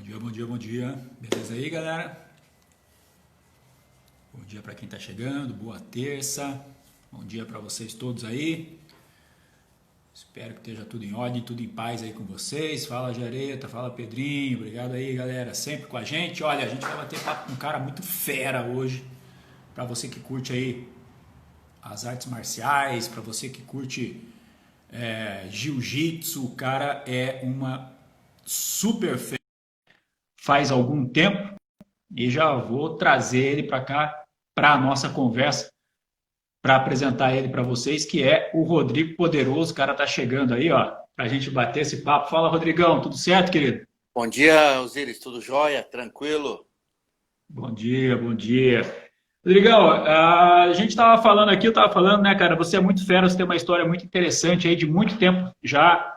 dia, bom dia, bom dia. Beleza aí, galera? Bom dia para quem está chegando, boa terça. Bom dia para vocês todos aí. Espero que esteja tudo em ordem, tudo em paz aí com vocês. Fala, Jareta, fala, Pedrinho. Obrigado aí, galera, sempre com a gente. Olha, a gente vai bater papo com um cara muito fera hoje. Para você que curte aí as artes marciais, para você que curte jiu-jitsu, o cara é uma super fera. Faz algum tempo. E já vou trazer ele para cá, para a nossa conversa, para apresentar ele para vocês, que é o Rodrigo Poderoso. O cara tá chegando aí, ó, para a gente bater esse papo. Fala, Rodrigão, tudo certo, querido? Bom dia, Osiris, tudo jóia? Tranquilo? Bom dia, bom dia. Rodrigão, a gente estava falando aqui, eu estava falando, né, cara, você é muito fera, você tem uma história muito interessante aí, de muito tempo já,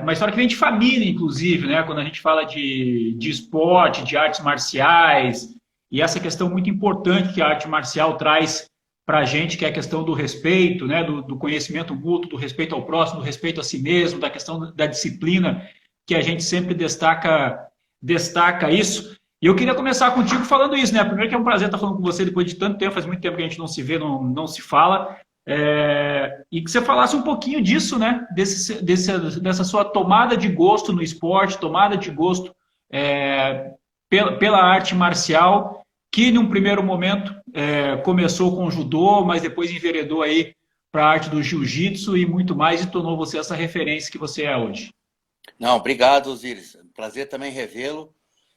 uma história que vem de família, inclusive, né, quando a gente fala de esporte, de artes marciais, e essa questão muito importante que a arte marcial traz para a gente, que é a questão do respeito, né, do conhecimento mútuo, do respeito ao próximo, do respeito a si mesmo, da questão da disciplina, que a gente sempre destaca isso. E eu queria começar contigo falando isso, né? Primeiro que é um prazer estar falando com você depois de tanto tempo, faz muito tempo que a gente não se vê, não se fala. E que você falasse um pouquinho disso, né? Dessa sua tomada de gosto no esporte, tomada de gosto pela arte marcial, que num primeiro momento começou com o judô, mas depois enveredou aí para a arte do jiu-jitsu e muito mais, e tornou você essa referência que você é hoje. Não, obrigado, Osiris. Prazer também revê-lo.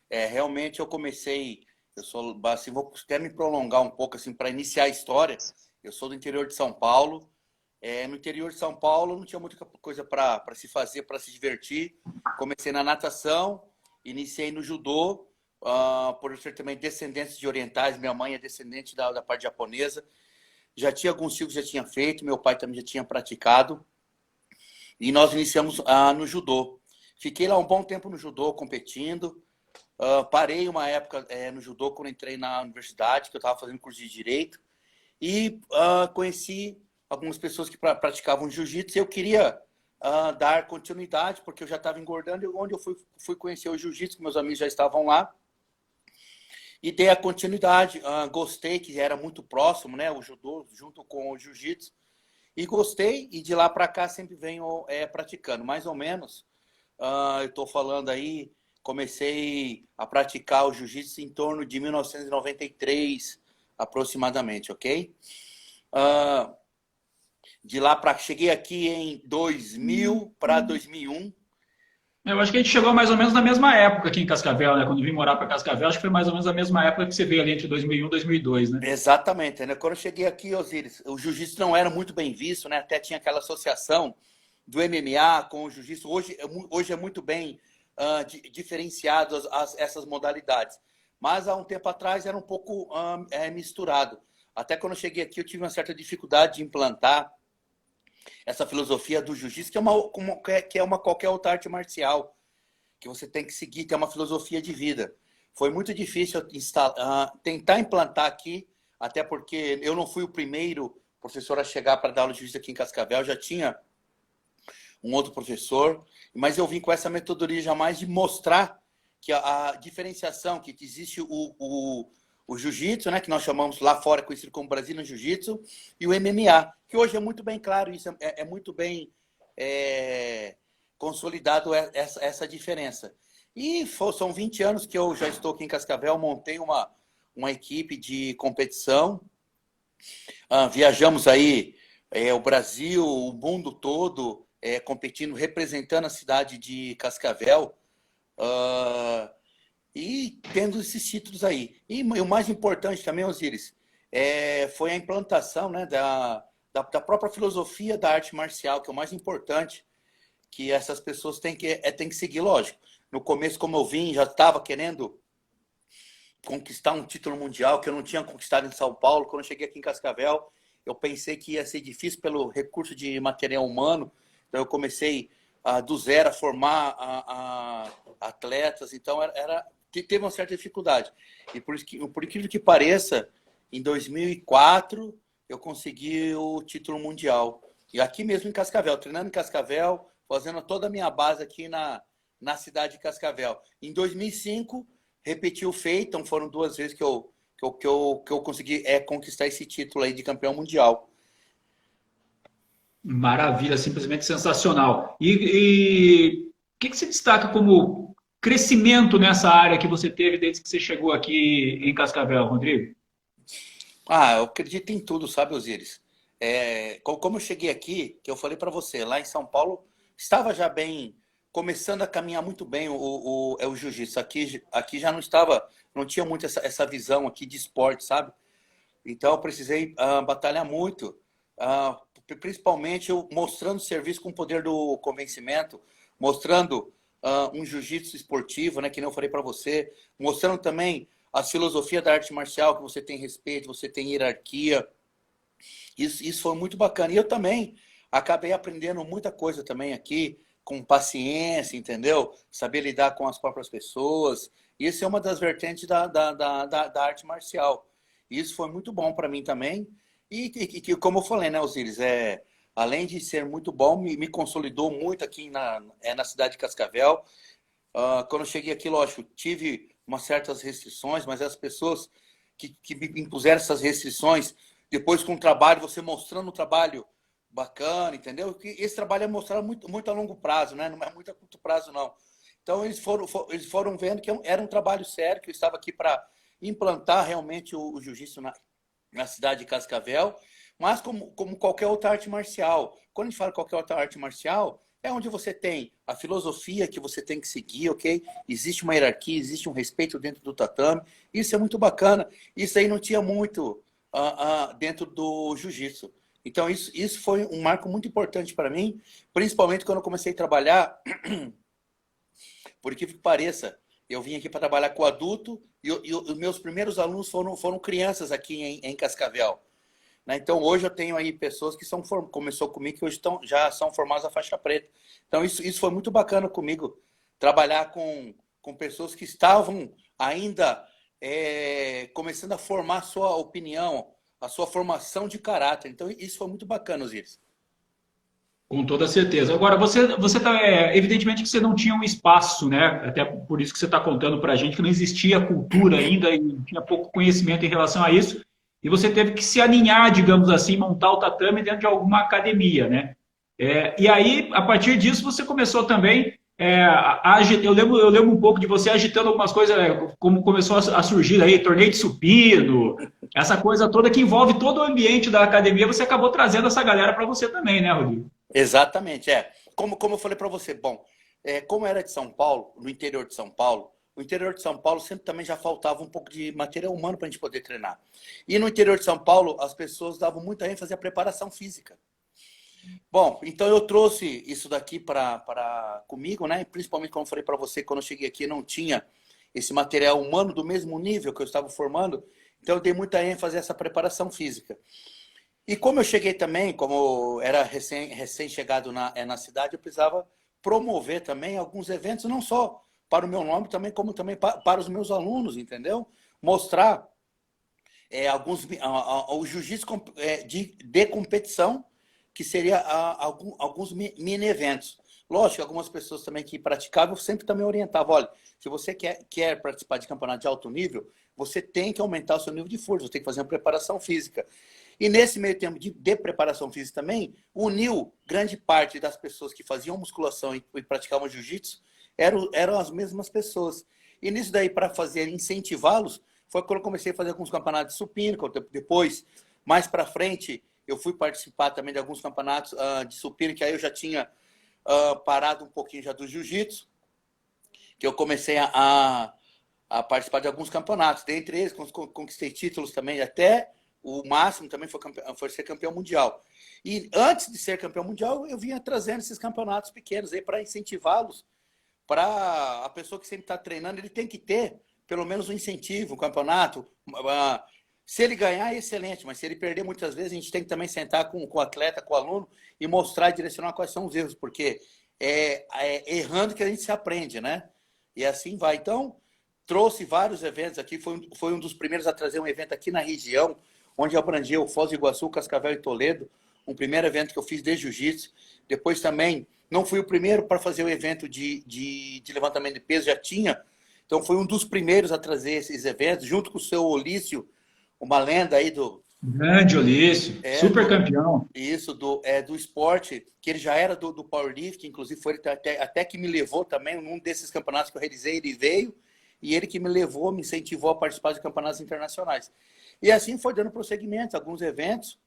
Realmente eu comecei, eu sou assim, vou até me prolongar um pouco assim para iniciar a história. Eu sou do interior de São Paulo. No interior de São Paulo não tinha muita coisa para se fazer, para se divertir. Comecei na natação, iniciei no judô, por eu ser também descendente de orientais. Minha mãe é descendente da parte japonesa. Já tinha alguns ciclos que já tinha feito, meu pai também já tinha praticado. E nós iniciamos no judô. Fiquei lá um bom tempo no judô, competindo. Parei uma época no judô quando entrei na universidade, que eu estava fazendo curso de Direito. E conheci algumas pessoas que praticavam jiu-jitsu. E eu queria dar continuidade, porque eu já estava engordando. E onde eu fui conhecer o jiu-jitsu, que meus amigos já estavam lá. E dei a continuidade. Gostei, que era muito próximo, né? O judô junto com o jiu-jitsu. E gostei, e de lá para cá sempre venho praticando. Mais ou menos, eu estou falando aí, comecei a praticar o jiu-jitsu em torno de 1993, aproximadamente, ok? De lá para cheguei aqui em 2000 para 2001. Eu acho que a gente chegou mais ou menos na mesma época aqui em Cascavel, né? Quando eu vim morar para Cascavel, acho que foi mais ou menos a mesma época que você veio ali entre 2001 e 2002, né? Exatamente, né? Quando eu cheguei aqui, Osiris, o jiu-jitsu não era muito bem visto, né? Até tinha aquela associação do MMA com o jiu-jitsu. Hoje é muito bem diferenciado essas modalidades. Mas há um tempo atrás era um pouco misturado. Até quando eu cheguei aqui, eu tive uma certa dificuldade de implantar essa filosofia do jiu-jitsu, que é uma qualquer outra arte marcial, que você tem que seguir, tem uma filosofia de vida. Foi muito difícil tentar implantar aqui, até porque eu não fui o primeiro professor a chegar para dar aula de jiu-jitsu aqui em Cascavel, já tinha um outro professor, mas eu vim com essa metodologia jamais de mostrar que a diferenciação, que existe o jiu-jitsu, né, que nós chamamos lá fora, conhecido como Brazilian Jiu-Jitsu, e o MMA, que hoje é muito bem claro, isso é muito bem consolidado essa diferença. E são 20 anos que eu já estou aqui em Cascavel, montei uma equipe de competição, viajamos aí o Brasil, o mundo todo, competindo, representando a cidade de Cascavel, e tendo esses títulos aí. E o mais importante também, Osiris, foi a implantação, né, da própria filosofia da arte marcial, que é o mais importante, que essas pessoas têm que seguir, lógico. No começo, como eu vim, já estava querendo conquistar um título mundial que eu não tinha conquistado em São Paulo. Quando eu cheguei aqui em Cascavel, eu pensei que ia ser difícil pelo recurso de material humano. Então, eu comecei do zero a formar atletas. Então, teve uma certa dificuldade. E por incrível que pareça, em 2004, eu consegui o título mundial. E aqui mesmo em Cascavel, treinando em Cascavel, fazendo toda a minha base aqui na cidade de Cascavel. Em 2005, repeti o feito, então foram 2 vezes que eu consegui conquistar esse título aí de campeão mundial. Maravilha, simplesmente sensacional. E o que que se destaca como crescimento nessa área que você teve desde que você chegou aqui em Cascavel, Rodrigo? Eu acredito em tudo, sabe, Osíris? Como eu cheguei aqui, que eu falei para você, lá em São Paulo, estava já bem, começando a caminhar muito bem o jiu-jitsu. Aqui já não estava, não tinha muito essa visão aqui de esporte, sabe? Então eu precisei batalhar muito, principalmente eu mostrando serviço com o poder do convencimento, mostrando um jiu-jitsu esportivo, né, que nem eu falei para você, mostrando também a filosofia da arte marcial, que você tem respeito, você tem hierarquia. Isso foi muito bacana. E eu também acabei aprendendo muita coisa também aqui, com paciência, entendeu? Saber lidar com as próprias pessoas. Isso é uma das vertentes da arte marcial. Isso foi muito bom para mim também. E como eu falei, né, Osíris, além de ser muito bom, me consolidou muito aqui na cidade de Cascavel. Quando eu cheguei aqui, lógico, tive umas certas restrições, mas as pessoas que me impuseram essas restrições, depois com o trabalho, você mostrando um trabalho bacana, entendeu? Que esse trabalho é mostrar muito, muito a longo prazo, né? Não é muito a curto prazo, não. Então, eles foram vendo que era um trabalho sério, que eu estava aqui para implantar realmente o jiu-jitsu na cidade de Cascavel, mas como qualquer outra arte marcial. Quando a gente fala qualquer outra arte marcial, é onde você tem a filosofia que você tem que seguir, ok? Existe uma hierarquia, existe um respeito dentro do tatame. Isso é muito bacana. Isso aí não tinha muito dentro do jiu-jitsu. Então, isso foi um marco muito importante para mim, principalmente quando eu comecei a trabalhar, por que pareça, eu vim aqui para trabalhar com adulto e os meus primeiros alunos foram crianças aqui em Cascavel. Né? Então, hoje eu tenho aí pessoas que começou comigo, que hoje já são formadas a faixa preta. Então, isso foi muito bacana comigo, trabalhar com pessoas que estavam ainda começando a formar a sua opinião, a sua formação de caráter. Então, isso foi muito bacana, Osiris. Com toda certeza. Agora, você tá, evidentemente que você não tinha um espaço, né? Até por isso que você está contando para a gente que não existia cultura ainda e tinha pouco conhecimento em relação a isso. E você teve que se aninhar, digamos assim, montar o tatame dentro de alguma academia, né? E aí, a partir disso, você começou também eu lembro um pouco de você agitando algumas coisas, como começou a surgir aí, torneio de supino, essa coisa toda que envolve todo o ambiente da academia, você acabou trazendo essa galera para você também, né, Rodrigo? Exatamente, Como eu falei para você, bom, como era de São Paulo, no interior de São Paulo, o interior de São Paulo sempre também já faltava um pouco de material humano para a gente poder treinar. E no interior de São Paulo, as pessoas davam muita ênfase à preparação física. Bom, então eu trouxe isso daqui comigo, né? Principalmente como eu falei para você, quando eu cheguei aqui não tinha esse material humano do mesmo nível que eu estava formando, então eu dei muita ênfase a essa preparação física. E como eu cheguei também, como era recém-chegado na cidade, eu precisava promover também alguns eventos, não só para o meu nome, também como também para os meus alunos, entendeu? Mostrar o jiu-jitsu de competição, que seria alguns mini-eventos. Lógico, algumas pessoas também que praticavam, eu sempre também orientava, olha, se você quer participar de campeonato de alto nível, você tem que aumentar o seu nível de força, você tem que fazer uma preparação física. E nesse meio tempo de preparação física também, uniu grande parte das pessoas que faziam musculação e praticavam jiu-jitsu, eram as mesmas pessoas. E nisso daí, para fazer incentivá-los, foi quando eu comecei a fazer alguns campeonatos de supino, depois, mais para frente, eu fui participar também de alguns campeonatos de supino, que aí eu já tinha parado um pouquinho já do jiu-jitsu, que eu comecei a participar de alguns campeonatos. Dentre eles, conquistei títulos também, até o máximo também foi ser campeão mundial. E antes de ser campeão mundial, eu vinha trazendo esses campeonatos pequenos aí para incentivá-los, para a pessoa que sempre está treinando, ele tem que ter pelo menos um incentivo, um campeonato. Se ele ganhar, é excelente, mas se ele perder muitas vezes, a gente tem que também sentar com o atleta, com o aluno e mostrar e direcionar quais são os erros, porque errando que a gente se aprende, né? E assim vai. Então, trouxe vários eventos aqui, foi um dos primeiros a trazer um evento aqui na região, onde abrangia o Foz do Iguaçu, Cascavel e Toledo, um primeiro evento que eu fiz de jiu-jitsu. Depois também, não fui o primeiro para fazer o evento de levantamento de peso, já tinha. Então, foi um dos primeiros a trazer esses eventos, junto com o seu Olício, uma lenda aí Grande Olício, super campeão. isso, do esporte, que ele já era do powerlifting, inclusive foi ele até que me levou também, num desses campeonatos que eu realizei, ele veio, e ele que me levou, me incentivou a participar de campeonatos internacionais. E assim foi dando prosseguimento, alguns eventos,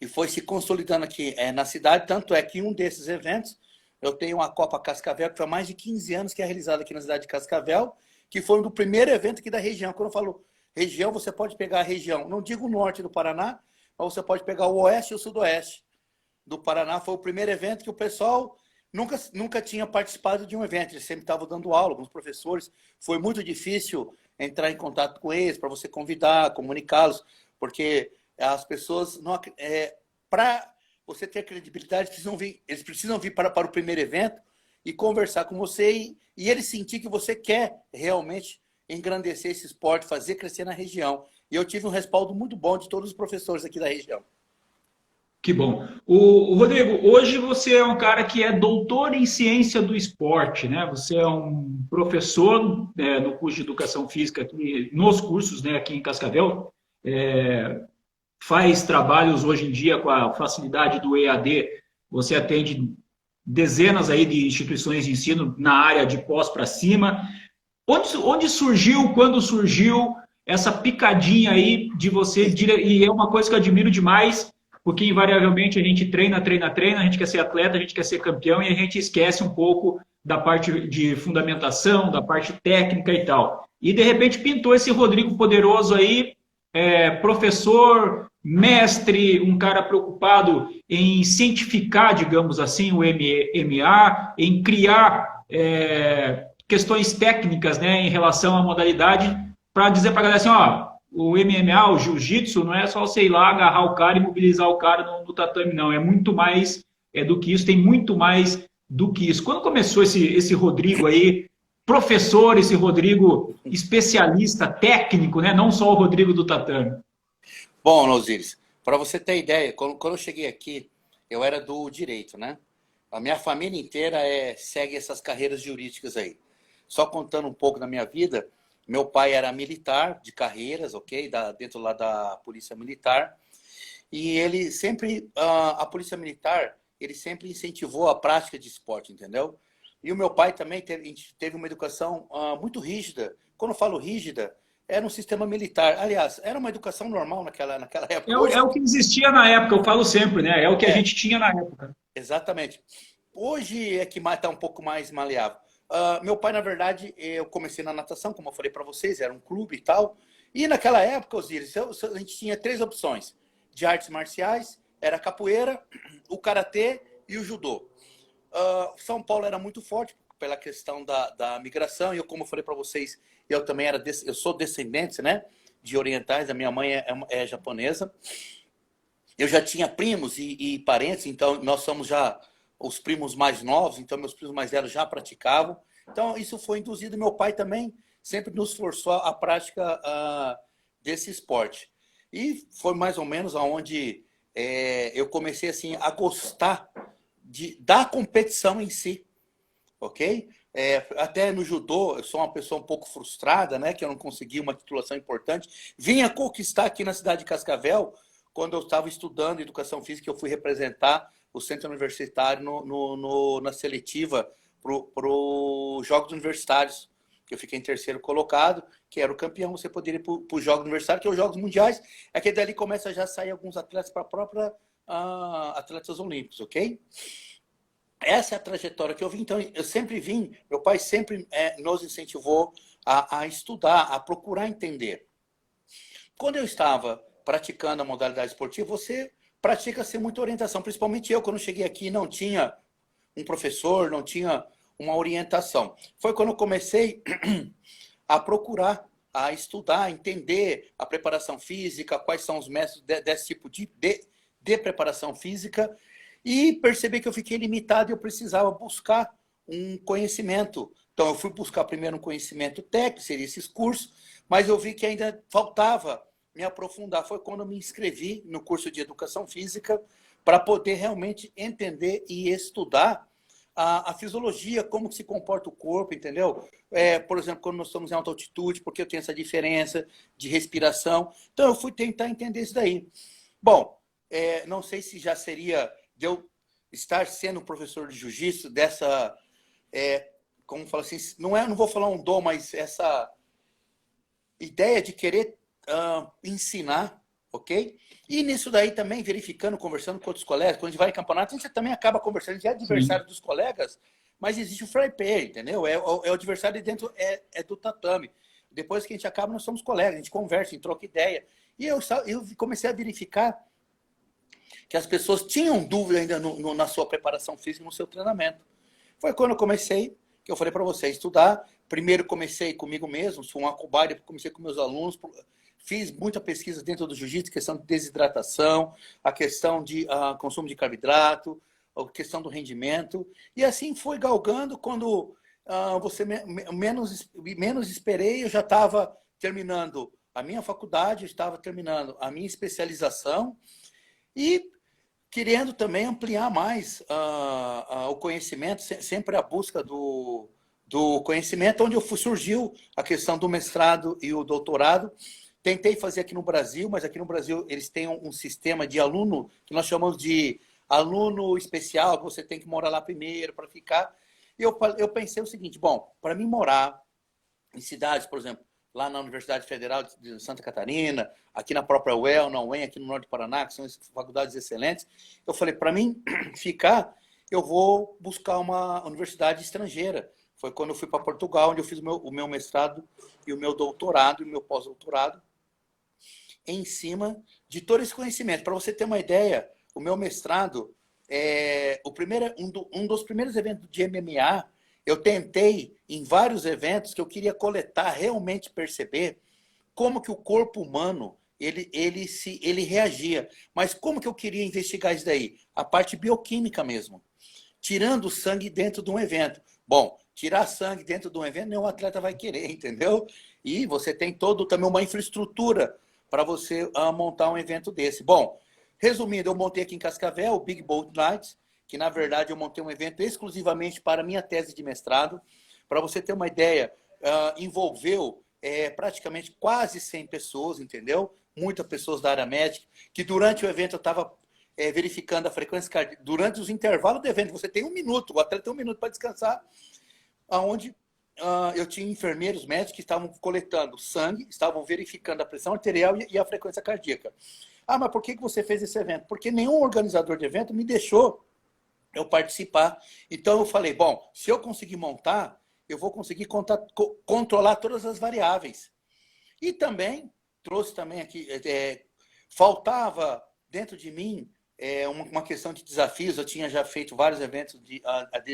e foi se consolidando aqui na cidade, tanto é que um desses eventos, eu tenho a Copa Cascavel, que foi há mais de 15 anos que é realizada aqui na cidade de Cascavel, que foi um do primeiro evento aqui da região. Quando eu falo região, você pode pegar a região, não digo o norte do Paraná, mas você pode pegar o oeste e o sudoeste do Paraná. Foi o primeiro evento que o pessoal nunca tinha participado de um evento, eles sempre estavam dando aula, alguns professores. Foi muito difícil entrar em contato com eles, para você convidar, comunicá-los, porque as pessoas, para você ter credibilidade, eles precisam vir para o primeiro evento e conversar com você e eles sentir que você quer realmente engrandecer esse esporte, fazer crescer na região. E eu tive um respaldo muito bom de todos os professores aqui da região. Que bom. O Rodrigo, hoje você é um cara que é doutor em ciência do esporte, né? Você é um professor no curso de educação física aqui, nos cursos, né, aqui em Cascavel. Faz trabalhos hoje em dia com a facilidade do EAD. Você atende dezenas aí de instituições de ensino na área de pós para cima. Onde surgiu, quando surgiu essa picadinha aí de você? E é uma coisa que eu admiro demais, porque invariavelmente a gente treina, a gente quer ser atleta, a gente quer ser campeão e a gente esquece um pouco da parte de fundamentação, da parte técnica e tal. E de repente pintou esse Rodrigo poderoso aí, professor, mestre, um cara preocupado em cientificar, digamos assim, o MMA, em criar questões técnicas, né, em relação à modalidade, para dizer para a galera assim, ó, o MMA, o jiu-jitsu, não é só você ir lá, agarrar o cara e mobilizar o cara no tatame, não. É muito mais do que isso, tem muito mais do que isso. Quando começou esse Rodrigo aí, professor, esse Rodrigo especialista, técnico, né? Não só o Rodrigo do tatame? Bom, Osiris, para você ter ideia, quando eu cheguei aqui, eu era do direito, né? A minha família inteira segue essas carreiras jurídicas aí. Só contando um pouco da minha vida, meu pai era militar de carreiras, ok? Dentro lá da Polícia Militar. E ele sempre, a Polícia Militar, ele sempre incentivou a prática de esporte, entendeu? E o meu pai também teve uma educação muito rígida. Quando eu falo rígida, era um sistema militar. Aliás, era uma educação normal naquela época. É o que existia na época, eu falo sempre, né? É o que a gente tinha na época. Exatamente. Hoje é que está um pouco mais maleável. Meu pai, na verdade, eu comecei na natação, como eu falei para vocês, era um clube e tal. E naquela época, Osiris, a gente tinha 3 opções de artes marciais, era a capoeira, o karatê e o judô. São Paulo era muito forte pela questão da migração, e eu, como eu falei para vocês, eu também eu sou descendente, né, de orientais, a minha mãe é japonesa. Eu já tinha primos e parentes, então nós somos já os primos mais novos, então meus primos mais velhos já praticavam. Então isso foi induzido. Meu pai também sempre nos forçou a prática desse esporte. E foi mais ou menos aonde eu comecei assim, a gostar da competição em si, ok? Até no judô, eu sou uma pessoa um pouco frustrada, né, que eu não consegui uma titulação importante. Vinha conquistar aqui na cidade de Cascavel, quando eu estava estudando educação física, eu fui representar o centro universitário na seletiva para os Jogos Universitários. Eu fiquei em 3º colocado, que era o campeão. Você poderia ir para os Jogos Universitários, que é os Jogos Mundiais. É que dali começa já a sair alguns atletas para a própria atletas olímpicos, ok? Essa é a trajetória que eu vim. Então, eu sempre vim, meu pai sempre nos incentivou a estudar, a procurar entender. Quando eu estava praticando a modalidade esportiva, você pratica sem muita orientação. Principalmente eu, quando cheguei aqui, não tinha um professor, não tinha uma orientação. Foi quando eu comecei a procurar, a estudar, a entender a preparação física, quais são os métodos desse tipo de preparação física, e percebi que eu fiquei limitado e eu precisava buscar um conhecimento. Então, eu fui buscar primeiro um conhecimento técnico, seria esses cursos, mas eu vi que ainda faltava me aprofundar. Foi quando eu me inscrevi no curso de Educação Física para poder realmente entender e estudar a fisiologia, como se comporta o corpo, entendeu? Por exemplo, quando nós estamos em alta altitude, porque eu tenho essa diferença de respiração. Então, eu fui tentar entender isso daí. Bom, não sei se já seria de eu estar sendo professor de jiu-jitsu, dessa, como fala assim, não vou falar um dom, mas essa ideia de querer ensinar, ok? E nisso daí também, verificando, conversando com outros colegas, quando a gente vai em campeonato, a gente também acaba conversando, a gente é adversário dos colegas, mas existe o fair play, entendeu? O adversário dentro do tatame. Depois que a gente acaba, nós somos colegas, a gente conversa, a gente troca ideia. E eu comecei a verificar que as pessoas tinham dúvida ainda na sua preparação física, no seu treinamento. Foi quando eu comecei, que eu falei para você, estudar. Primeiro comecei comigo mesmo, sou uma cobaia, depois comecei com meus alunos, fiz muita pesquisa dentro do jiu-jitsu, questão de desidratação, a questão de consumo de carboidrato, a questão do rendimento, e assim foi galgando. Quando você menos esperei, eu já estava terminando a minha faculdade, estava terminando a minha especialização e querendo também ampliar mais o conhecimento, sempre a busca do conhecimento, onde surgiu a questão do mestrado e o doutorado. Tentei fazer aqui no Brasil, mas aqui no Brasil eles têm um sistema de aluno, que nós chamamos de aluno especial, que você tem que morar lá primeiro para ficar. E eu pensei o seguinte, bom, para mim morar em cidades, por exemplo, lá na Universidade Federal de Santa Catarina, aqui na própria UEL, na UEM, aqui no Norte do Paraná, que são faculdades excelentes, eu falei, para mim ficar, eu vou buscar uma universidade estrangeira. Foi quando eu fui para Portugal, onde eu fiz o meu mestrado e o meu doutorado e o meu pós-doutorado em cima de todo esse conhecimento. Para você ter uma ideia, o meu mestrado, um dos primeiros eventos de MMA, eu tentei, em vários eventos, que eu queria coletar, realmente perceber como que o corpo humano ele reagia. Mas como que eu queria investigar isso daí? A parte bioquímica mesmo. Tirando o sangue dentro de um evento. Bom, tirar sangue dentro de um evento, nenhum atleta vai querer, entendeu? E você tem também uma infraestrutura para você montar um evento desse. Bom, resumindo, eu montei aqui em Cascavel o Big Bold Nights, que na verdade eu montei um evento exclusivamente para minha tese de mestrado. Para você ter uma ideia, envolveu praticamente quase 100 pessoas, entendeu? Muitas pessoas da área médica, que durante o evento eu estava verificando a frequência cardíaca. Durante os intervalos do evento, você tem 1 minuto, o atleta tem 1 minuto para descansar, onde eu tinha enfermeiros médicos que estavam coletando sangue, estavam verificando a pressão arterial e a frequência cardíaca. Mas por que você fez esse evento? Porque nenhum organizador de evento me deixou eu participar. Então eu falei, bom, se eu conseguir montar, eu vou conseguir controlar todas as variáveis. E também, trouxe também aqui, faltava dentro de mim uma questão de desafios. Eu tinha já feito vários eventos de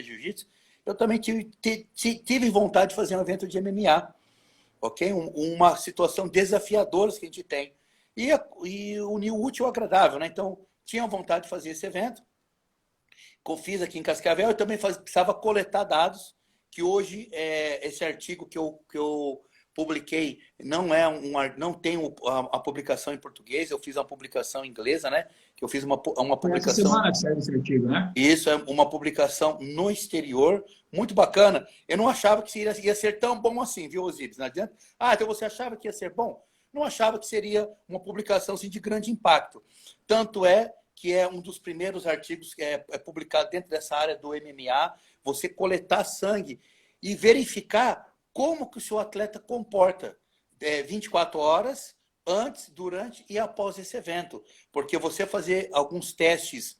jiu-jitsu. Eu também tive vontade de fazer um evento de MMA, ok? Uma situação desafiadora que a gente tem. E unir o útil ao agradável, né? Então, tinha vontade de fazer esse evento. Eu fiz aqui em Cascavel. Eu também precisava coletar dados, que hoje esse artigo que eu publiquei não tem a publicação em português. Eu fiz uma publicação em inglesa, né? Que eu fiz uma publicação. Essa semana que saiu esse artigo, né? Isso é uma publicação no exterior, muito bacana. Eu não achava que ia ser tão bom assim, viu, Osíris? Não adianta. Então você achava que ia ser bom? Não achava que seria uma publicação assim, de grande impacto. Tanto é que é um dos primeiros artigos que é publicado dentro dessa área do MMA, você coletar sangue e verificar como que o seu atleta comporta 24 horas antes, durante e após esse evento. Porque você fazer alguns testes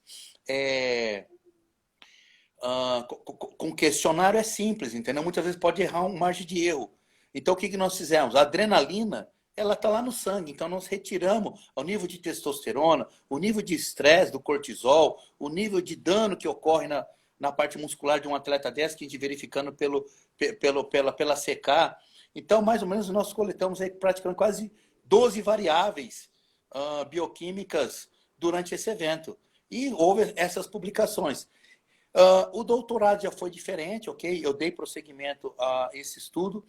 com questionário é simples, entendeu? Muitas vezes pode errar uma margem de erro. Então, o que nós fizemos? A adrenalina, ela está lá no sangue. Então, nós retiramos o nível de testosterona, o nível de estresse do cortisol, o nível de dano que ocorre na parte muscular de um atleta desse, que a gente verificando pela CK. Então, mais ou menos, nós coletamos aí praticamente quase 12 variáveis bioquímicas durante esse evento. E houve essas publicações. O doutorado já foi diferente, ok? Eu dei prosseguimento a esse estudo.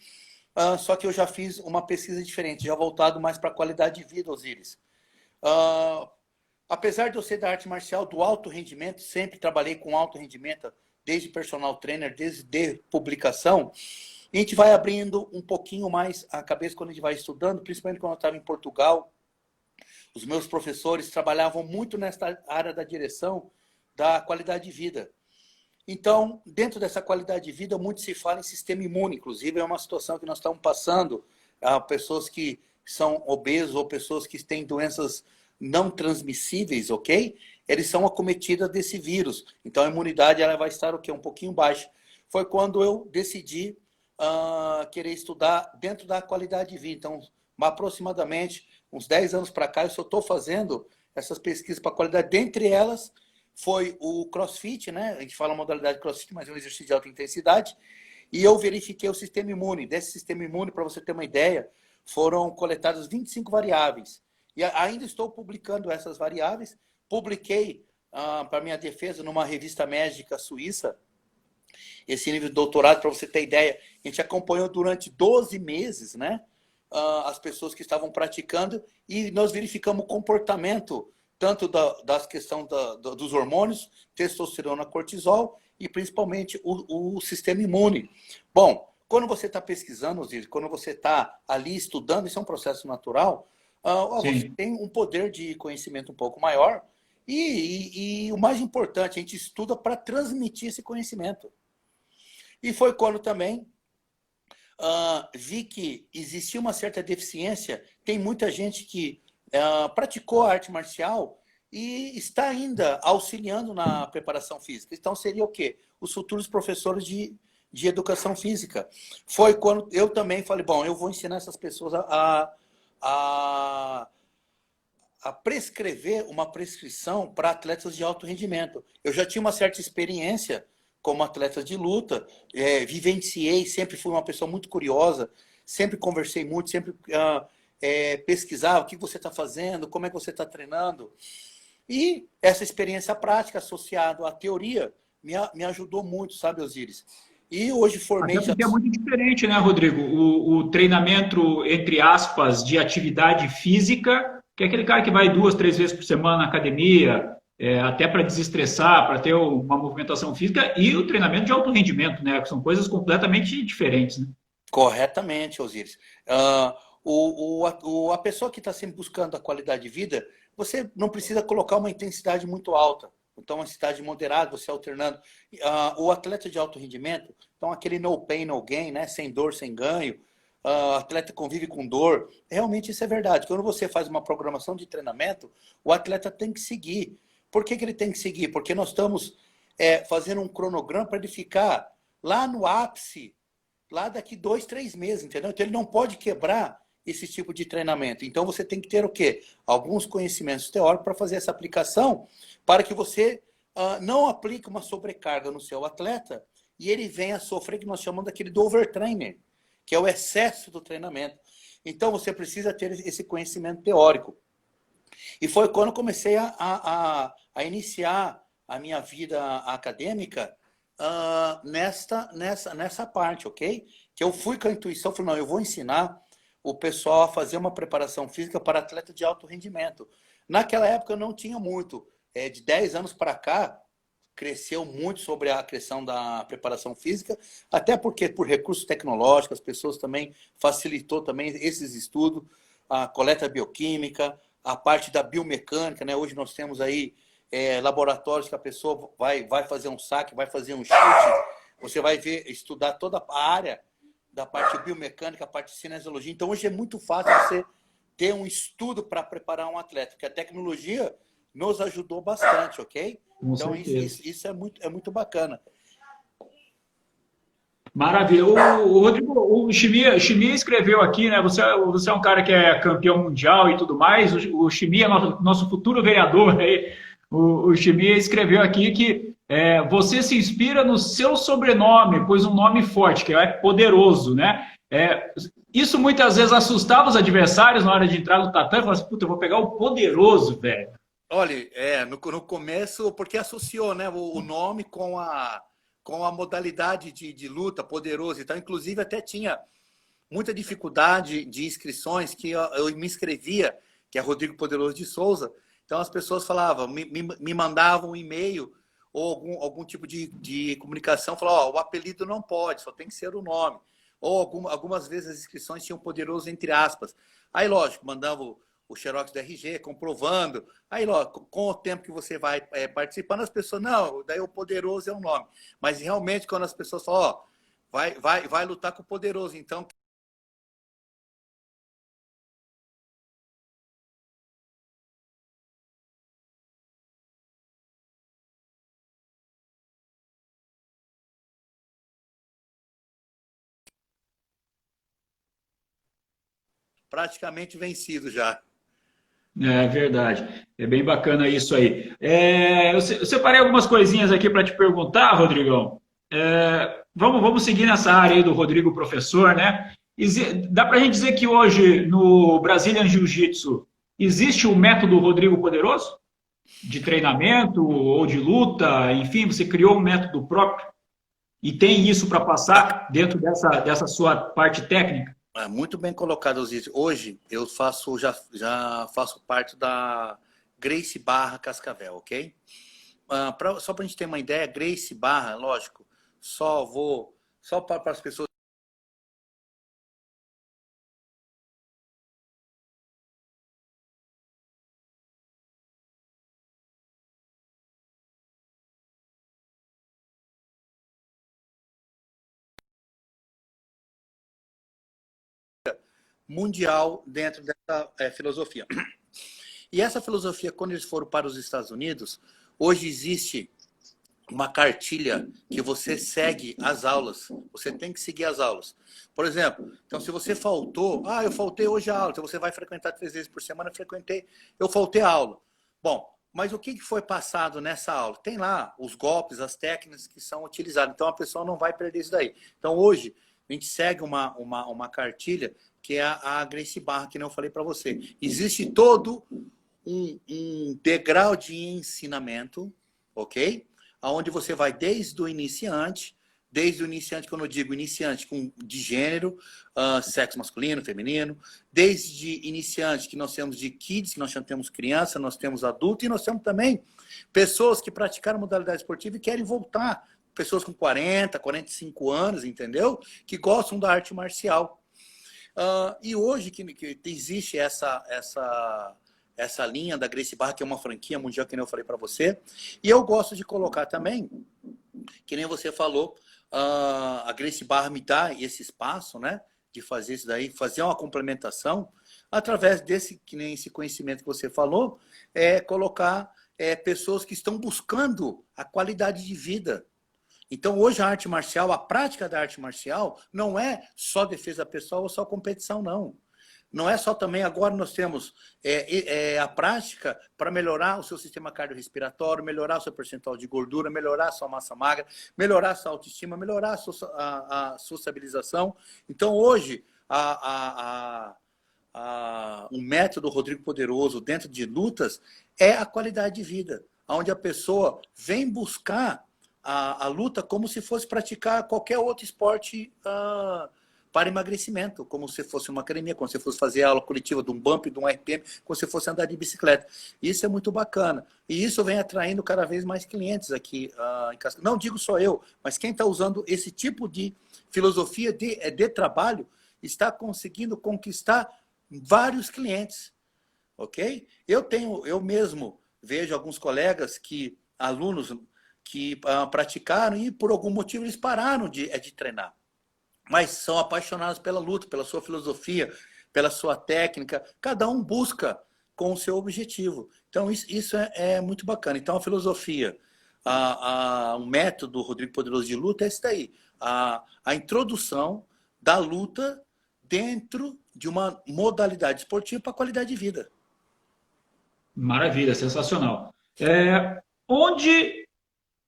Só que eu já fiz uma pesquisa diferente, já voltado mais para a qualidade de vida, Osíris. Ah, apesar de eu ser da arte marcial, do alto rendimento, sempre trabalhei com alto rendimento, desde personal trainer, desde publicação, a gente vai abrindo um pouquinho mais a cabeça quando a gente vai estudando, principalmente quando eu estava em Portugal. Os meus professores trabalhavam muito nessa área da direção da qualidade de vida. Então, dentro dessa qualidade de vida, muito se fala em sistema imune. Inclusive, é uma situação que nós estamos passando a pessoas que são obesos ou pessoas que têm doenças não transmissíveis, ok? Eles são acometidas desse vírus. Então, a imunidade ela vai estar o quê? Um pouquinho baixa. Foi quando eu decidi querer estudar dentro da qualidade de vida. Então, aproximadamente uns 10 anos para cá, eu só estou fazendo essas pesquisas para qualidade. Dentre elas, foi o CrossFit, né? A gente fala modalidade CrossFit, mas é um exercício de alta intensidade. E eu verifiquei o sistema imune. Desse sistema imune, para você ter uma ideia, foram coletadas 25 variáveis. E ainda estou publicando essas variáveis. Publiquei, para minha defesa, numa revista médica suíça, esse nível de doutorado, para você ter ideia. A gente acompanhou durante 12 meses, né? As pessoas que estavam praticando e nós verificamos o comportamento tanto das questões dos hormônios, testosterona, cortisol e principalmente o sistema imune. Bom, quando você está pesquisando, Osiris, quando você está ali estudando, isso é um processo natural, você tem um poder de conhecimento um pouco maior e o mais importante, a gente estuda para transmitir esse conhecimento. E foi quando também vi que existia uma certa deficiência. Tem muita gente que praticou a arte marcial e está ainda auxiliando na preparação física. Então, seria o quê? Os futuros professores de educação física. Foi quando eu também falei, bom, eu vou ensinar essas pessoas a prescrever uma prescrição para atletas de alto rendimento. Eu já tinha uma certa experiência como atleta de luta, vivenciei, sempre fui uma pessoa muito curiosa, sempre conversei muito, sempre pesquisava o que você está fazendo, como é que você está treinando. E essa experiência prática associada à teoria me ajudou muito, sabe, Osíris? E hoje formei... Até porque é muito diferente, né, Rodrigo? O treinamento, entre aspas, de atividade física, que é aquele cara que vai 2, 3 vezes por semana na academia, até para desestressar, para ter uma movimentação física, e o treinamento de alto rendimento, né? Que são coisas completamente diferentes, né? Corretamente, Osíris. A pessoa que está sempre buscando a qualidade de vida, você não precisa colocar uma intensidade muito alta. Então, uma intensidade moderada, você alternando. O atleta de alto rendimento, então aquele no pain, no gain, né? Sem dor, sem ganho. O atleta convive com dor. Realmente isso é verdade. Quando você faz uma programação de treinamento, o atleta tem que seguir. Por que ele tem que seguir? Porque nós estamos fazendo um cronograma para ele ficar lá no ápice, lá daqui 2, 3 meses, entendeu? Então ele não pode quebrar esse tipo de treinamento. Então você tem que ter o quê? Alguns conhecimentos teóricos para fazer essa aplicação, para que você não aplique uma sobrecarga no seu atleta e ele venha a sofrer, que nós chamamos daquele do overtraining, que é o excesso do treinamento. Então você precisa ter esse conhecimento teórico. E foi quando eu comecei a iniciar a minha vida acadêmica nessa parte, ok? Que eu fui com a intuição, falei, não, eu vou ensinar o pessoal a fazer uma preparação física para atleta de alto rendimento. Naquela época eu não tinha muito. De 10 anos para cá, cresceu muito sobre a questão da preparação física, até porque por recursos tecnológicos, as pessoas também facilitou também esses estudos, a coleta bioquímica, a parte da biomecânica, né? Hoje nós temos aí laboratórios que a pessoa vai fazer um saque, vai fazer um chute, você vai estudar toda a área da parte biomecânica, a parte de cinesiologia. Então hoje é muito fácil você ter um estudo para preparar um atleta, porque a tecnologia nos ajudou bastante, ok? Então isso é muito bacana. Maravilha. O Rodrigo, o Chimia escreveu aqui, né? Você é um cara que é campeão mundial e tudo mais. O Chimia, nosso futuro vereador, aí, o Chimia escreveu aqui que você se inspira no seu sobrenome, pois um nome forte, que é poderoso, né? Isso muitas vezes assustava os adversários na hora de entrar no tatame. Falava assim, puta, eu vou pegar o poderoso, velho. Olha, no começo, porque associou, né, o nome com a modalidade de luta, poderoso. Então, inclusive, até tinha muita dificuldade de inscrições, que eu me inscrevia, que é Rodrigo Poderoso de Souza. Então as pessoas falavam, me mandavam um e-mail ou algum tipo de comunicação, falavam, o apelido não pode, só tem que ser o nome. Ou algumas vezes as inscrições tinham poderoso entre aspas. Aí, lógico, mandavam o xerox do RG, comprovando. Aí, lógico, com o tempo que você vai participando, as pessoas, não, daí o poderoso é o nome. Mas realmente, quando as pessoas falam, ó, vai lutar com o poderoso, então praticamente vencido já. É verdade. É bem bacana isso aí. Eu separei algumas coisinhas aqui para te perguntar, Rodrigão. Vamos seguir nessa área aí do Rodrigo professor, né? Dá para a gente dizer que hoje no Brazilian Jiu-Jitsu existe o método Rodrigo Poderoso? De treinamento ou de luta, enfim, você criou um método próprio e tem isso para passar dentro dessa sua parte técnica? Muito bem colocado, Osiris. Hoje eu já faço parte da Gracie Barra Cascavel, ok? Só para a gente ter uma ideia, Gracie Barra, lógico, só para as pessoas mundial dentro dessa filosofia. E essa filosofia, quando eles foram para os Estados Unidos, hoje existe uma cartilha que você segue as aulas. Você tem que seguir as aulas. Por exemplo, então se você faltou, eu faltei hoje a aula, então você vai frequentar 3 vezes por semana, eu faltei a aula. Bom, mas o que foi passado nessa aula? Tem lá os golpes, as técnicas que são utilizadas. Então a pessoa não vai perder isso daí. Então hoje a gente segue uma cartilha que é a Gracie Barra, que não falei para você. Existe todo um degrau de ensinamento, ok? Onde você vai desde o iniciante, quando eu digo iniciante de gênero, sexo masculino, feminino, desde iniciante que nós temos de kids, que nós temos criança, nós temos adulto, e nós temos também pessoas que praticaram modalidade esportiva e querem voltar, pessoas com 40, 45 anos, entendeu? Que gostam da arte marcial. E hoje que existe essa linha da Gracie Barra, que é uma franquia mundial, que nem eu falei para você. E eu gosto de colocar também, que nem você falou, a Gracie Barra me dá esse espaço, né? De fazer isso daí, fazer uma complementação, através que nem esse conhecimento que você falou, colocar pessoas que estão buscando a qualidade de vida. Então, hoje a arte marcial, a prática da arte marcial, não é só defesa pessoal ou só competição, não. Não é só também, agora nós temos a prática para melhorar o seu sistema cardiorrespiratório, melhorar o seu percentual de gordura, melhorar a sua massa magra, melhorar a sua autoestima, melhorar a sua estabilização. Então, hoje, o método Rodrigo Poderoso dentro de lutas é a qualidade de vida, onde a pessoa vem buscar a luta como se fosse praticar qualquer outro esporte para emagrecimento, como se fosse uma academia, como se fosse fazer aula coletiva de um bump, de um RPM, como se fosse andar de bicicleta. Isso é muito bacana. E isso vem atraindo cada vez mais clientes aqui em Cascavel. Não digo só eu, mas quem está usando esse tipo de filosofia de trabalho está conseguindo conquistar vários clientes. Ok? Eu mesmo vejo alguns colegas alunos que praticaram e por algum motivo eles pararam de treinar. Mas são apaixonados pela luta, pela sua filosofia, pela sua técnica. Cada um busca com o seu objetivo. Então isso é muito bacana. Então a filosofia, o método Rodrigo Poderoso de luta é esse daí. A introdução da luta dentro de uma modalidade esportiva para a qualidade de vida. Maravilha, sensacional. Onde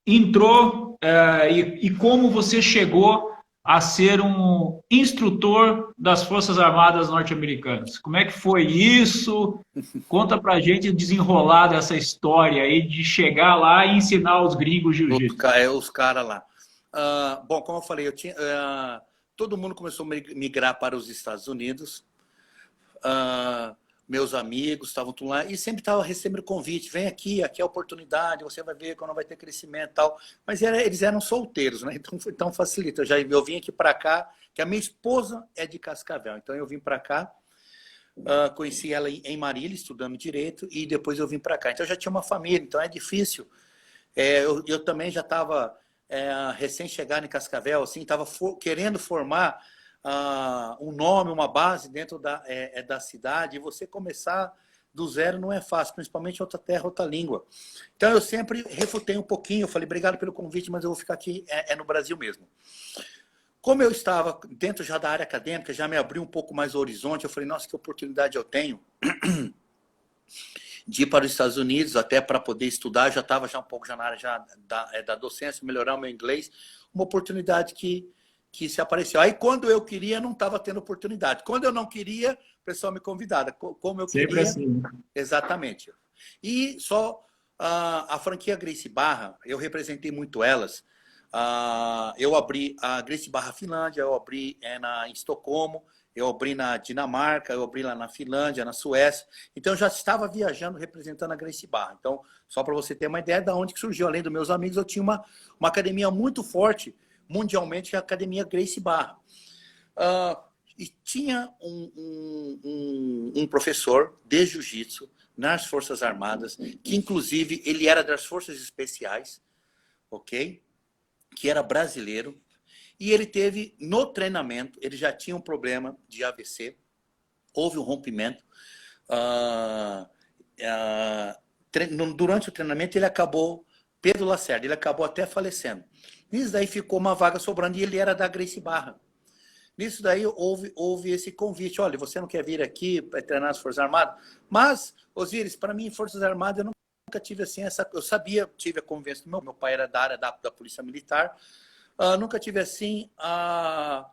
entrou e como você chegou a ser um instrutor das Forças Armadas norte-americanas? Como é que foi isso? Conta pra gente desenrolar dessa história aí de chegar lá e ensinar os gringos jiu-jitsu. Os caras lá. Bom, como eu falei, todo mundo começou a migrar para os Estados Unidos. Meus amigos estavam tudo lá e sempre estava recebendo convite, vem aqui, aqui é a oportunidade, você vai ver quando vai ter crescimento e tal. Mas eles eram solteiros, né? Então facilita. Eu vim aqui para cá, que a minha esposa é de Cascavel, então eu vim para cá, conheci ela em Marília, estudando Direito, e depois eu vim para cá. Então eu já tinha uma família, então é difícil. Eu também já estava recém-chegado em Cascavel, assim, estava querendo formar um nome, uma base dentro da cidade, e você começar do zero não é fácil, principalmente outra terra, outra língua. Então eu sempre refutei um pouquinho, eu falei, obrigado pelo convite, mas eu vou ficar aqui no Brasil mesmo. Como eu estava dentro já da área acadêmica, já me abriu um pouco mais o horizonte, eu falei, nossa, que oportunidade eu tenho de ir para os Estados Unidos, até para poder estudar, já estava um pouco na área da docência, melhorar o meu inglês, uma oportunidade que se apareceu. Aí, quando eu queria, não estava tendo oportunidade. Quando eu não queria, o pessoal me convidava. Como eu Sempre queria. assim. Exatamente. E só a franquia Gracie Barra, eu representei muito elas. Eu abri a Gracie Barra Finlândia, eu abri em Estocolmo, eu abri na Dinamarca, eu abri lá na Finlândia, na Suécia. Então, eu já estava viajando representando a Gracie Barra. Então, só para você ter uma ideia de onde que surgiu. Além dos meus amigos, eu tinha uma academia muito forte, mundialmente, que é a Academia Gracie Barra. E tinha um professor de jiu-jitsu nas Forças Armadas, que inclusive ele era das Forças Especiais, ok? Que era brasileiro, e ele teve, no treinamento, ele já tinha um problema de AVC, houve um rompimento. Durante o treinamento ele acabou, Pedro Lacerda, ele acabou até falecendo. Nisso daí ficou uma vaga sobrando e ele era da Gracie Barra. Nisso daí houve esse convite. Olha, você não quer vir aqui para treinar as Forças Armadas? Mas, Osíris, para mim, Forças Armadas, eu nunca tive assim essa... Eu sabia, tive a convivência do meu pai era da área da Polícia Militar. Nunca tive assim a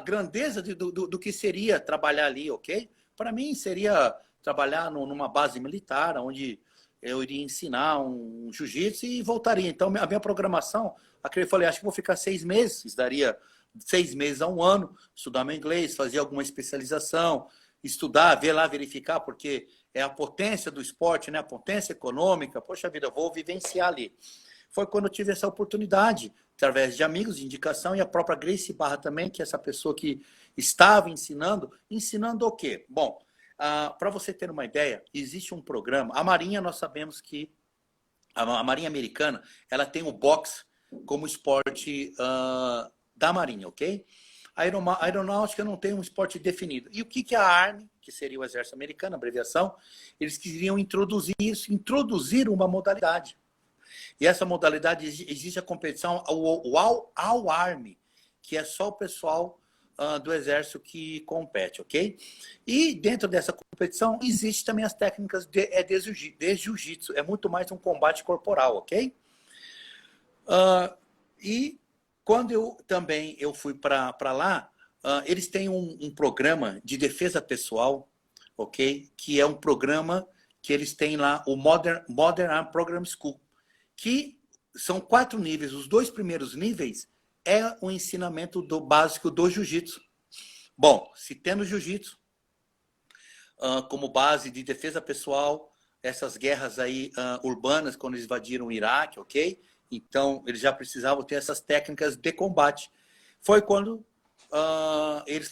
grandeza do que seria trabalhar ali, ok? Para mim, seria trabalhar numa base militar, onde eu iria ensinar um jiu-jitsu e voltaria. Então, a minha programação, eu falei, acho que vou ficar 6 meses, daria 6 meses a 1 ano, estudar meu inglês, fazer alguma especialização, estudar, ver lá, verificar, porque é a potência do esporte, né? A potência econômica. Poxa vida, eu vou vivenciar ali. Foi quando eu tive essa oportunidade, através de amigos, de indicação, e a própria Gracie Barra também, que é essa pessoa que estava ensinando o quê? Bom, para você ter uma ideia, existe um programa, a Marinha, nós sabemos que a Marinha Americana, ela tem o boxe como esporte da Marinha, ok? A aeronáutica não tem um esporte definido. E o que a Army, que seria o Exército Americano, a abreviação, eles queriam introduzir isso, introduzir uma modalidade. E essa modalidade existe a competição ao Army, que é só o pessoal do Exército que compete, ok? E dentro dessa competição existe também as técnicas de jiu-jitsu. É muito mais um combate corporal, ok? E quando eu fui para lá, eles têm um programa de defesa pessoal, ok? Que é um programa que eles têm lá, o Modern Arm Program School, que são 4 níveis. Os 2 primeiros níveis é o ensinamento básico do jiu-jitsu. Bom, se tendo jiu-jitsu como base de defesa pessoal, essas guerras aí urbanas, quando eles invadiram o Iraque, ok? Então, eles já precisavam ter essas técnicas de combate. Foi quando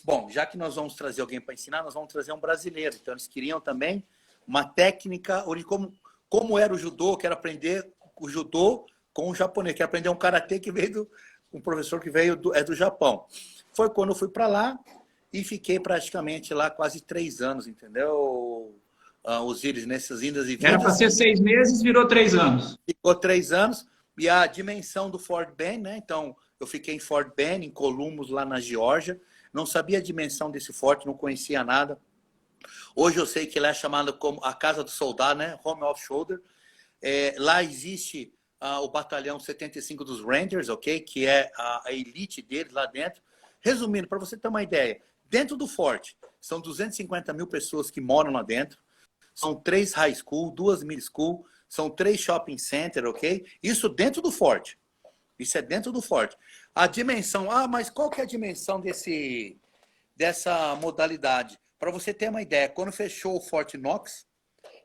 bom, já que nós vamos trazer alguém para ensinar, nós vamos trazer um brasileiro. Então, eles queriam também uma técnica, como era o judô, quero aprender o judô com o japonês, quero aprender um karatê que veio um professor que veio do Japão. Foi quando eu fui para lá e fiquei praticamente lá quase 3 anos, entendeu, Osíris, nessas indas e vindas. Era para ser 6 meses, virou 3 anos. Ficou 3 anos. E a dimensão do Fort Bend, né? Então, eu fiquei em Fort Bend, em Columbus, lá na Geórgia. Não sabia a dimensão desse forte, não conhecia nada. Hoje eu sei que ele é chamado como a Casa do Soldado, né? Home of Shoulder. Lá existe o batalhão 75 dos Rangers, ok? Que é a elite deles lá dentro. Resumindo, para você ter uma ideia, dentro do forte, são 250 mil pessoas que moram lá dentro. São 3 high school, 2 middle school, são 3 shopping center, ok? Isso dentro do forte. Isso é dentro do forte. A dimensão, mas qual que é a dimensão dessa modalidade? Para você ter uma ideia, quando fechou o Fort Knox,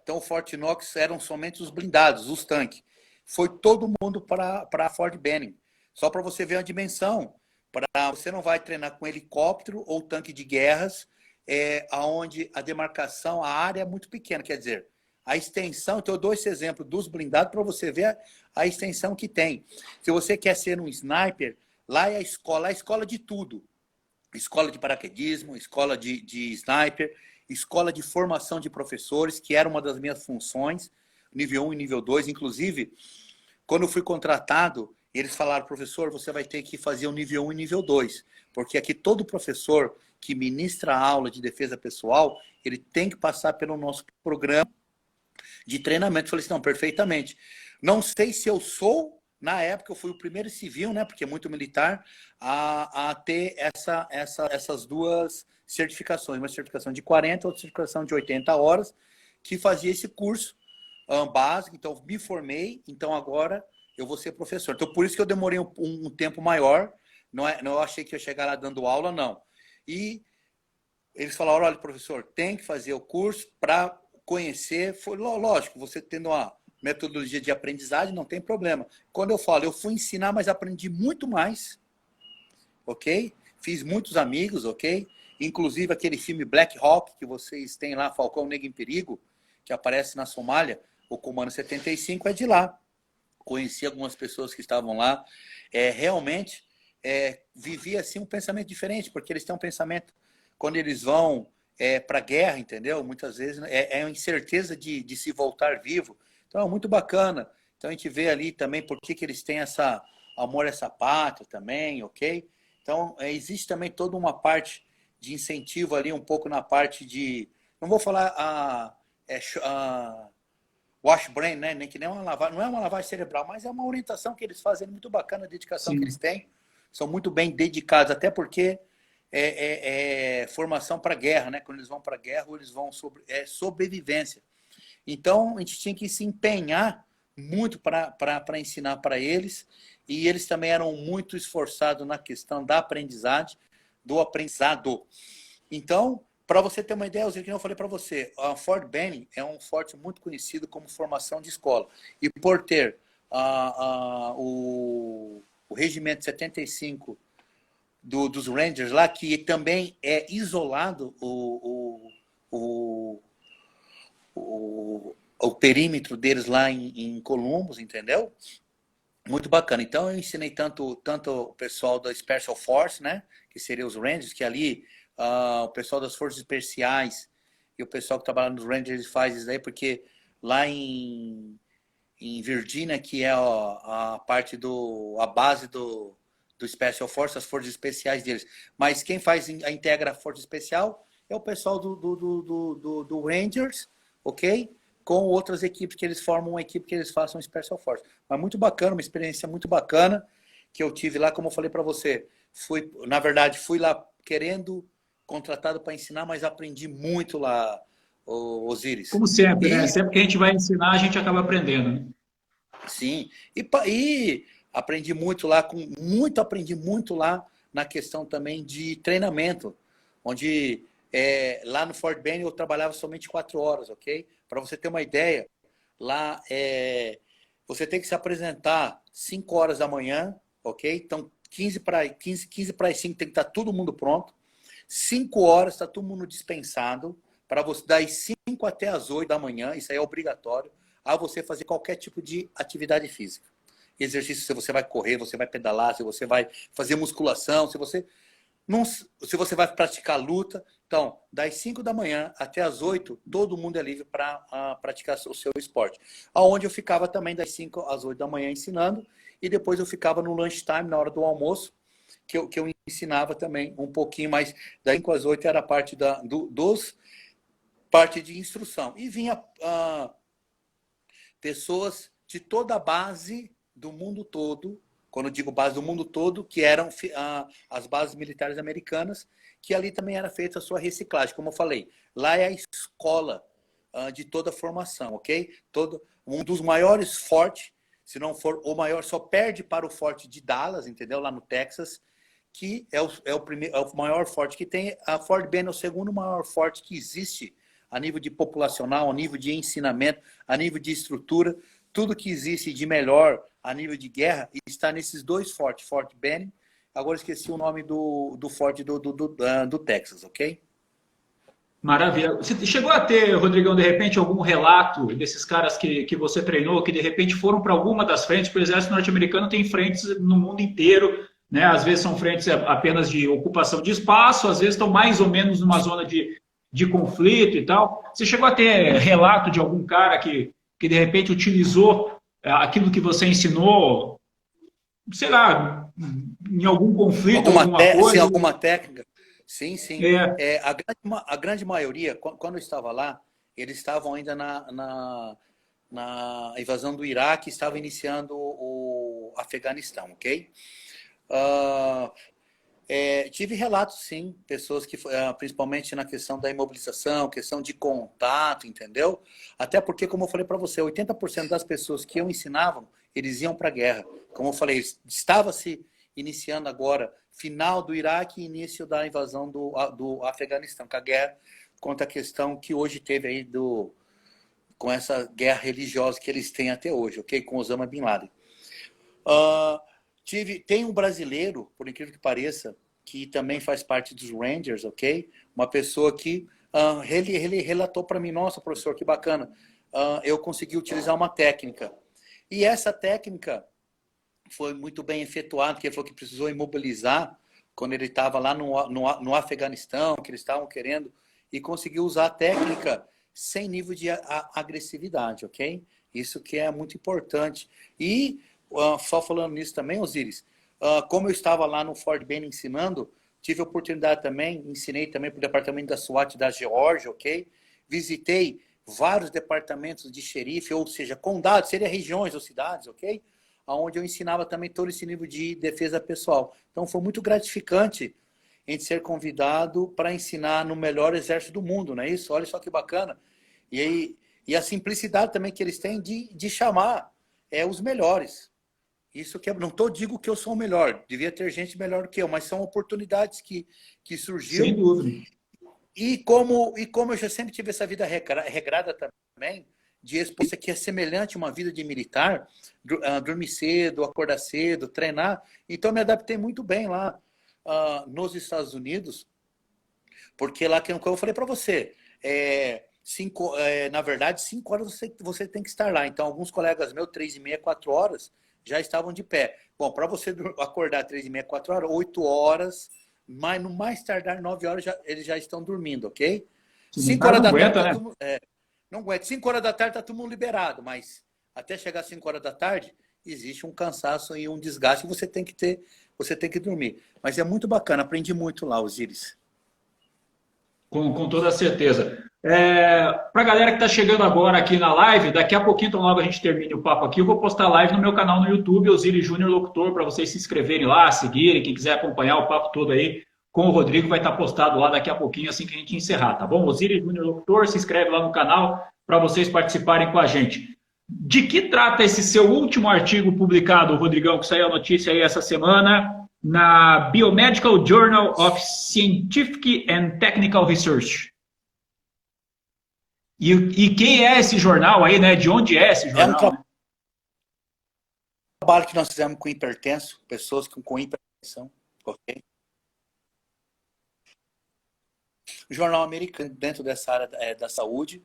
então o Fort Knox eram somente os blindados, os tanques. Foi todo mundo para Fort Benning. Só para você ver a dimensão. Você não vai treinar com helicóptero ou tanque de guerras, onde a demarcação, a área é muito pequena. Quer dizer, a extensão, então eu dou esse exemplo dos blindados para você ver a extensão que tem. Se você quer ser um sniper, lá é a escola de tudo. Escola de paraquedismo, escola de sniper, escola de formação de professores, que era uma das minhas funções, nível 1 e nível 2. Inclusive, quando eu fui contratado, eles falaram, professor, você vai ter que fazer o nível 1 e nível 2, porque aqui todo professor que ministra a aula de defesa pessoal, ele tem que passar pelo nosso programa de treinamento. Eu falei assim, não, perfeitamente. Não sei se eu sou, na época eu fui o primeiro civil, né, porque é muito militar, a ter essas duas certificações, uma certificação de 40, outra certificação de 80 horas, que fazia esse curso básico. Então me formei, então agora eu vou ser professor. Então por isso que eu demorei um tempo maior, não eu achei que ia chegar lá dando aula, não. E eles falaram, olha, professor, tem que fazer o curso para conhecer. Foi lógico, você tendo uma metodologia de aprendizagem, não tem problema. Quando eu falo, eu fui ensinar, mas aprendi muito mais, ok? Fiz muitos amigos, ok? Inclusive aquele filme Black Hawk, que vocês têm lá, Falcão Negro em Perigo, que aparece na Somália, o Comando 75 é de lá. Conheci algumas pessoas que estavam lá. Realmente, vivi assim um pensamento diferente, porque eles têm um pensamento, quando eles vão para a guerra, entendeu? Muitas vezes é uma incerteza de se voltar vivo. Então é muito bacana. Então a gente vê ali também por que eles têm essa amor a essa pátria também, ok? Então existe também toda uma parte de incentivo ali, um pouco na parte de, não vou falar wash brain, né? Nem que nem uma lavagem, não é uma lavagem cerebral, mas é uma orientação que eles fazem muito bacana, a dedicação que eles Sim. têm. São muito bem dedicados, até porque formação para guerra, né? Quando eles vão para a guerra, eles vão sobrevivência. Então, a gente tinha que se empenhar muito para ensinar para eles, e eles também eram muito esforçados na questão da aprendizagem, do aprendizado. Então, para você ter uma ideia, que eu falei para você, a Fort Benning é um forte muito conhecido como formação de escola. E por ter o Regimento 75 dos Rangers lá, que também é isolado o perímetro deles lá em Columbus, entendeu? Muito bacana. Então eu ensinei tanto o pessoal da Special Force, né, que seria os Rangers, que ali o pessoal das Forças Especiais e o pessoal que trabalha nos Rangers faz isso daí, porque lá em Virgínia, que é a parte a base do Special Force, as forças especiais deles. Mas quem integra a força especial é o pessoal do Rangers, ok? Com outras equipes que eles formam, uma equipe que eles façam Special Force. Mas muito bacana, uma experiência muito bacana que eu tive lá, como eu falei para você. Na verdade, fui lá querendo, contratado para ensinar, mas aprendi muito lá, Osiris. Como sempre, né? E Sempre que a gente vai ensinar, a gente acaba aprendendo, né? sim, e aprendi muito lá, aprendi muito lá na questão também de treinamento, onde lá no Fort Benning eu trabalhava somente 4 horas, ok? Para você ter uma ideia, lá você tem que se apresentar 5 horas da manhã, ok? Então 15 para as 5 tem que estar todo mundo pronto, 5 horas está todo mundo dispensado, para você das 5 até as 8 da manhã, isso aí é obrigatório, a você fazer qualquer tipo de atividade física. Exercício, se você vai correr, você vai pedalar, se você vai fazer musculação, se você vai praticar luta. Então, das 5 da manhã até as 8, todo mundo é livre para praticar o seu esporte. Aonde eu ficava também das 5 às 8 da manhã ensinando, e depois eu ficava no lunchtime, na hora do almoço, que eu ensinava também um pouquinho mais. Das 5 às 8 era a parte parte de instrução. E vinha pessoas de toda a base do mundo todo, quando eu digo base do mundo todo, que eram as bases militares americanas, que ali também era feita a sua reciclagem. Como eu falei, lá é a escola de toda a formação, ok? Um dos maiores fortes se não for o maior, só perde para o forte de Dallas, entendeu? Lá no Texas, que é o maior forte que tem. A Fort Benning é o segundo maior forte que existe a nível de populacional, a nível de ensinamento, a nível de estrutura. Tudo que existe de melhor a nível de guerra está nesses dois fortes, Fort Benning. Agora esqueci o nome do forte do Texas, ok? Maravilha. Você chegou a ter, Rodrigão, de repente, algum relato desses caras que você treinou, que de repente foram para alguma das frentes? Porque o exército norte-americano tem frentes no mundo inteiro, né? Às vezes são frentes apenas de ocupação de espaço, às vezes estão mais ou menos numa zona de conflito e tal. Você chegou a ter relato de algum cara que de repente utilizou aquilo que você ensinou, sei lá, em algum conflito, alguma coisa? Sim, alguma técnica. Sim, sim. É. A grande maioria, quando eu estava lá, eles estavam ainda na invasão do Iraque, estavam iniciando o Afeganistão, ok? Tive relatos, sim, pessoas que, principalmente na questão da imobilização, questão de contato, entendeu? Até porque, como eu falei para você, 80% das pessoas que eu ensinava, eles iam para a guerra. Como eu falei, estava se iniciando agora, final do Iraque e início da invasão do Afeganistão, com a guerra contra a questão que hoje teve aí com essa guerra religiosa que eles têm até hoje, ok? Com Osama Bin Laden. Tem um brasileiro, por incrível que pareça, que também faz parte dos Rangers, ok? Uma pessoa que ele relatou para mim, nossa, professor, que bacana, eu consegui utilizar uma técnica. E essa técnica foi muito bem efetuado, porque ele falou que precisou imobilizar quando ele estava lá no Afeganistão, que eles estavam querendo, e conseguiu usar a técnica sem nível de agressividade, ok? Isso que é muito importante. E, só falando nisso também, Osiris, como eu estava lá no Fort Benning ensinando, tive a oportunidade também, ensinei também para o departamento da SWAT da Geórgia, ok? Visitei vários departamentos de xerife, ou seja, condados, seria regiões ou cidades, ok? Onde eu ensinava também todo esse nível de defesa pessoal. Então, foi muito gratificante em ser convidado para ensinar no melhor exército do mundo, não é isso? Olha só que bacana. E a simplicidade também que eles têm de chamar os melhores. Isso que não digo que eu sou o melhor, devia ter gente melhor do que eu, mas são oportunidades que surgiram. Sem dúvida. E como eu já sempre tive essa vida regrada também, de experiência que é semelhante a uma vida de militar, dormir cedo, acordar cedo, treinar. Então, me adaptei muito bem lá nos Estados Unidos, porque lá, como eu falei para você, na verdade, 5 horas você tem que estar lá. Então, alguns colegas meus, 3h30, 4 horas, já estavam de pé. Bom, para você acordar 3h30, 4 horas, 8 horas, mas no mais tardar 9 horas, eles já estão dormindo, ok? 5 horas da tarde, né? Não aguenta. 5 horas da tarde está todo mundo liberado, mas até chegar às 5 horas da tarde, existe um cansaço e um desgaste que você tem que dormir. Mas é muito bacana, aprendi muito lá, Osiris. Com toda certeza. Para a galera que está chegando agora aqui na live, daqui a pouquinho, então logo a gente termine o papo aqui, eu vou postar live no meu canal no YouTube, Osiris Júnior Locutor, para vocês se inscreverem lá, seguirem, quem quiser acompanhar o papo todo aí com o Rodrigo, vai estar postado lá daqui a pouquinho, assim que a gente encerrar, tá bom? Osiris Júnior Locutor, se inscreve lá no canal para vocês participarem com a gente. De que trata esse seu último artigo publicado, Rodrigão, que saiu a notícia aí essa semana, na Biomedical Journal of Scientific and Technical Research? E quem é esse jornal aí, né? De onde é esse jornal? É um trabalho que nós fizemos com hipertenso, pessoas com hipertensão, ok? Jornal americano dentro dessa área da saúde.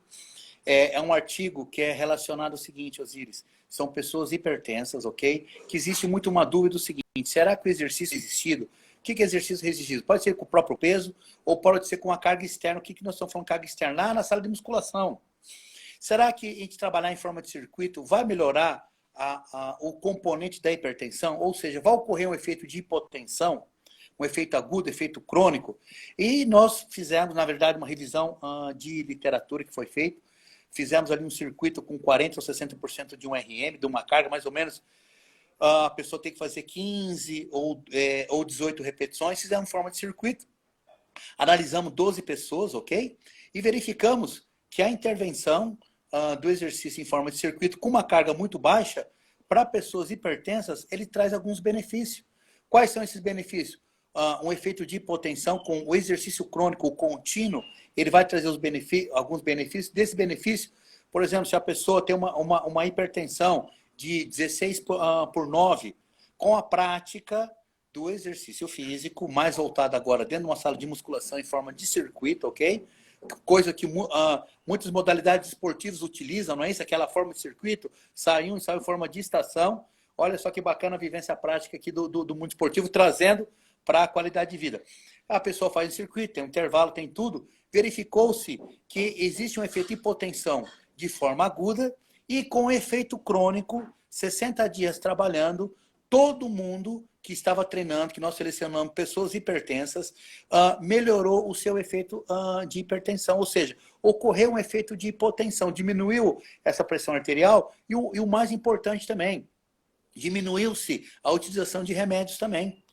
É um artigo que é relacionado ao seguinte, Osiris, são pessoas hipertensas, ok? Que existe muito uma dúvida do seguinte, será que o exercício resistido, o que é exercício resistido? Pode ser com o próprio peso ou pode ser com a carga externa. O que nós estamos falando de carga externa? Lá na sala de musculação. Será que a gente trabalhar em forma de circuito vai melhorar o componente da hipertensão? Ou seja, vai ocorrer um efeito de hipotensão? Um efeito agudo, efeito crônico? E nós fizemos, na verdade, uma revisão de literatura que foi feita. Fizemos ali um circuito com 40% ou 60% de um RM, de uma carga, mais ou menos. A pessoa tem que fazer 15 ou 18 repetições. Fizemos forma de circuito. Analisamos 12 pessoas, ok? E verificamos que a intervenção do exercício em forma de circuito com uma carga muito baixa para pessoas hipertensas, ele traz alguns benefícios. Quais são esses benefícios? Um efeito de hipotensão com o exercício crônico contínuo, ele vai trazer alguns benefícios. Desse benefício, por exemplo, se a pessoa tem uma hipertensão de 16 por 9, com a prática do exercício físico, mais voltado agora dentro de uma sala de musculação em forma de circuito, ok? Coisa que muitas modalidades esportivas utilizam, não é isso? Aquela forma de circuito, sai em forma de estação. Olha só que bacana a vivência prática aqui do mundo esportivo, trazendo para a qualidade de vida. A pessoa faz um circuito, tem um intervalo, tem tudo. Verificou-se que existe um efeito de hipotensão de forma aguda e com efeito crônico, 60 dias trabalhando, todo mundo que estava treinando, que nós selecionamos pessoas hipertensas, melhorou o seu efeito de hipertensão, ou seja, ocorreu um efeito de hipotensão, diminuiu essa pressão arterial e o mais importante também, diminuiu-se a utilização de remédios também,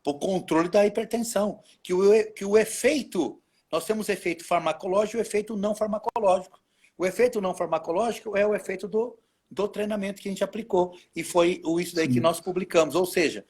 para o controle da hipertensão, que o efeito, nós temos efeito farmacológico e o efeito não farmacológico. O efeito não farmacológico é o efeito do treinamento que a gente aplicou, e foi isso daí que nós publicamos, ou seja,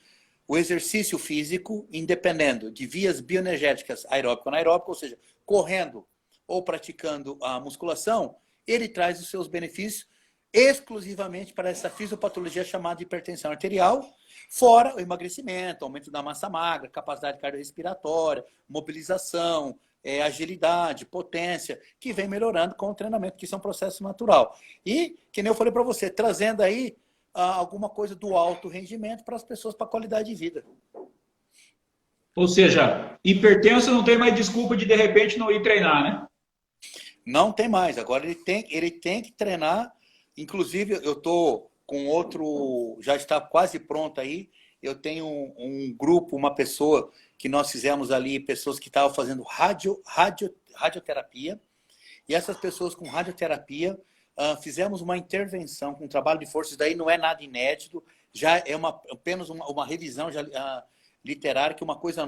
o exercício físico, independendo de vias bioenergéticas aeróbico ou anaeróbico, ou seja, correndo ou praticando a musculação, ele traz os seus benefícios exclusivamente para essa fisiopatologia chamada de hipertensão arterial, fora o emagrecimento, aumento da massa magra, capacidade cardiorrespiratória, mobilização, agilidade, potência, que vem melhorando com o treinamento, que isso é um processo natural. E, que nem eu falei para você, trazendo aí alguma coisa do alto rendimento para as pessoas, para a qualidade de vida. Ou seja, hipertenso não tem mais desculpa de repente não ir treinar, né? Não tem mais. Agora ele tem que treinar. Inclusive, eu estou com outro, já está quase pronto aí. Eu tenho um grupo, uma pessoa que nós fizemos ali, pessoas que estavam fazendo radioterapia. E essas pessoas com radioterapia, fizemos uma intervenção com trabalho de força. Isso daí não é nada inédito, já é apenas uma revisão literária, que é uma coisa,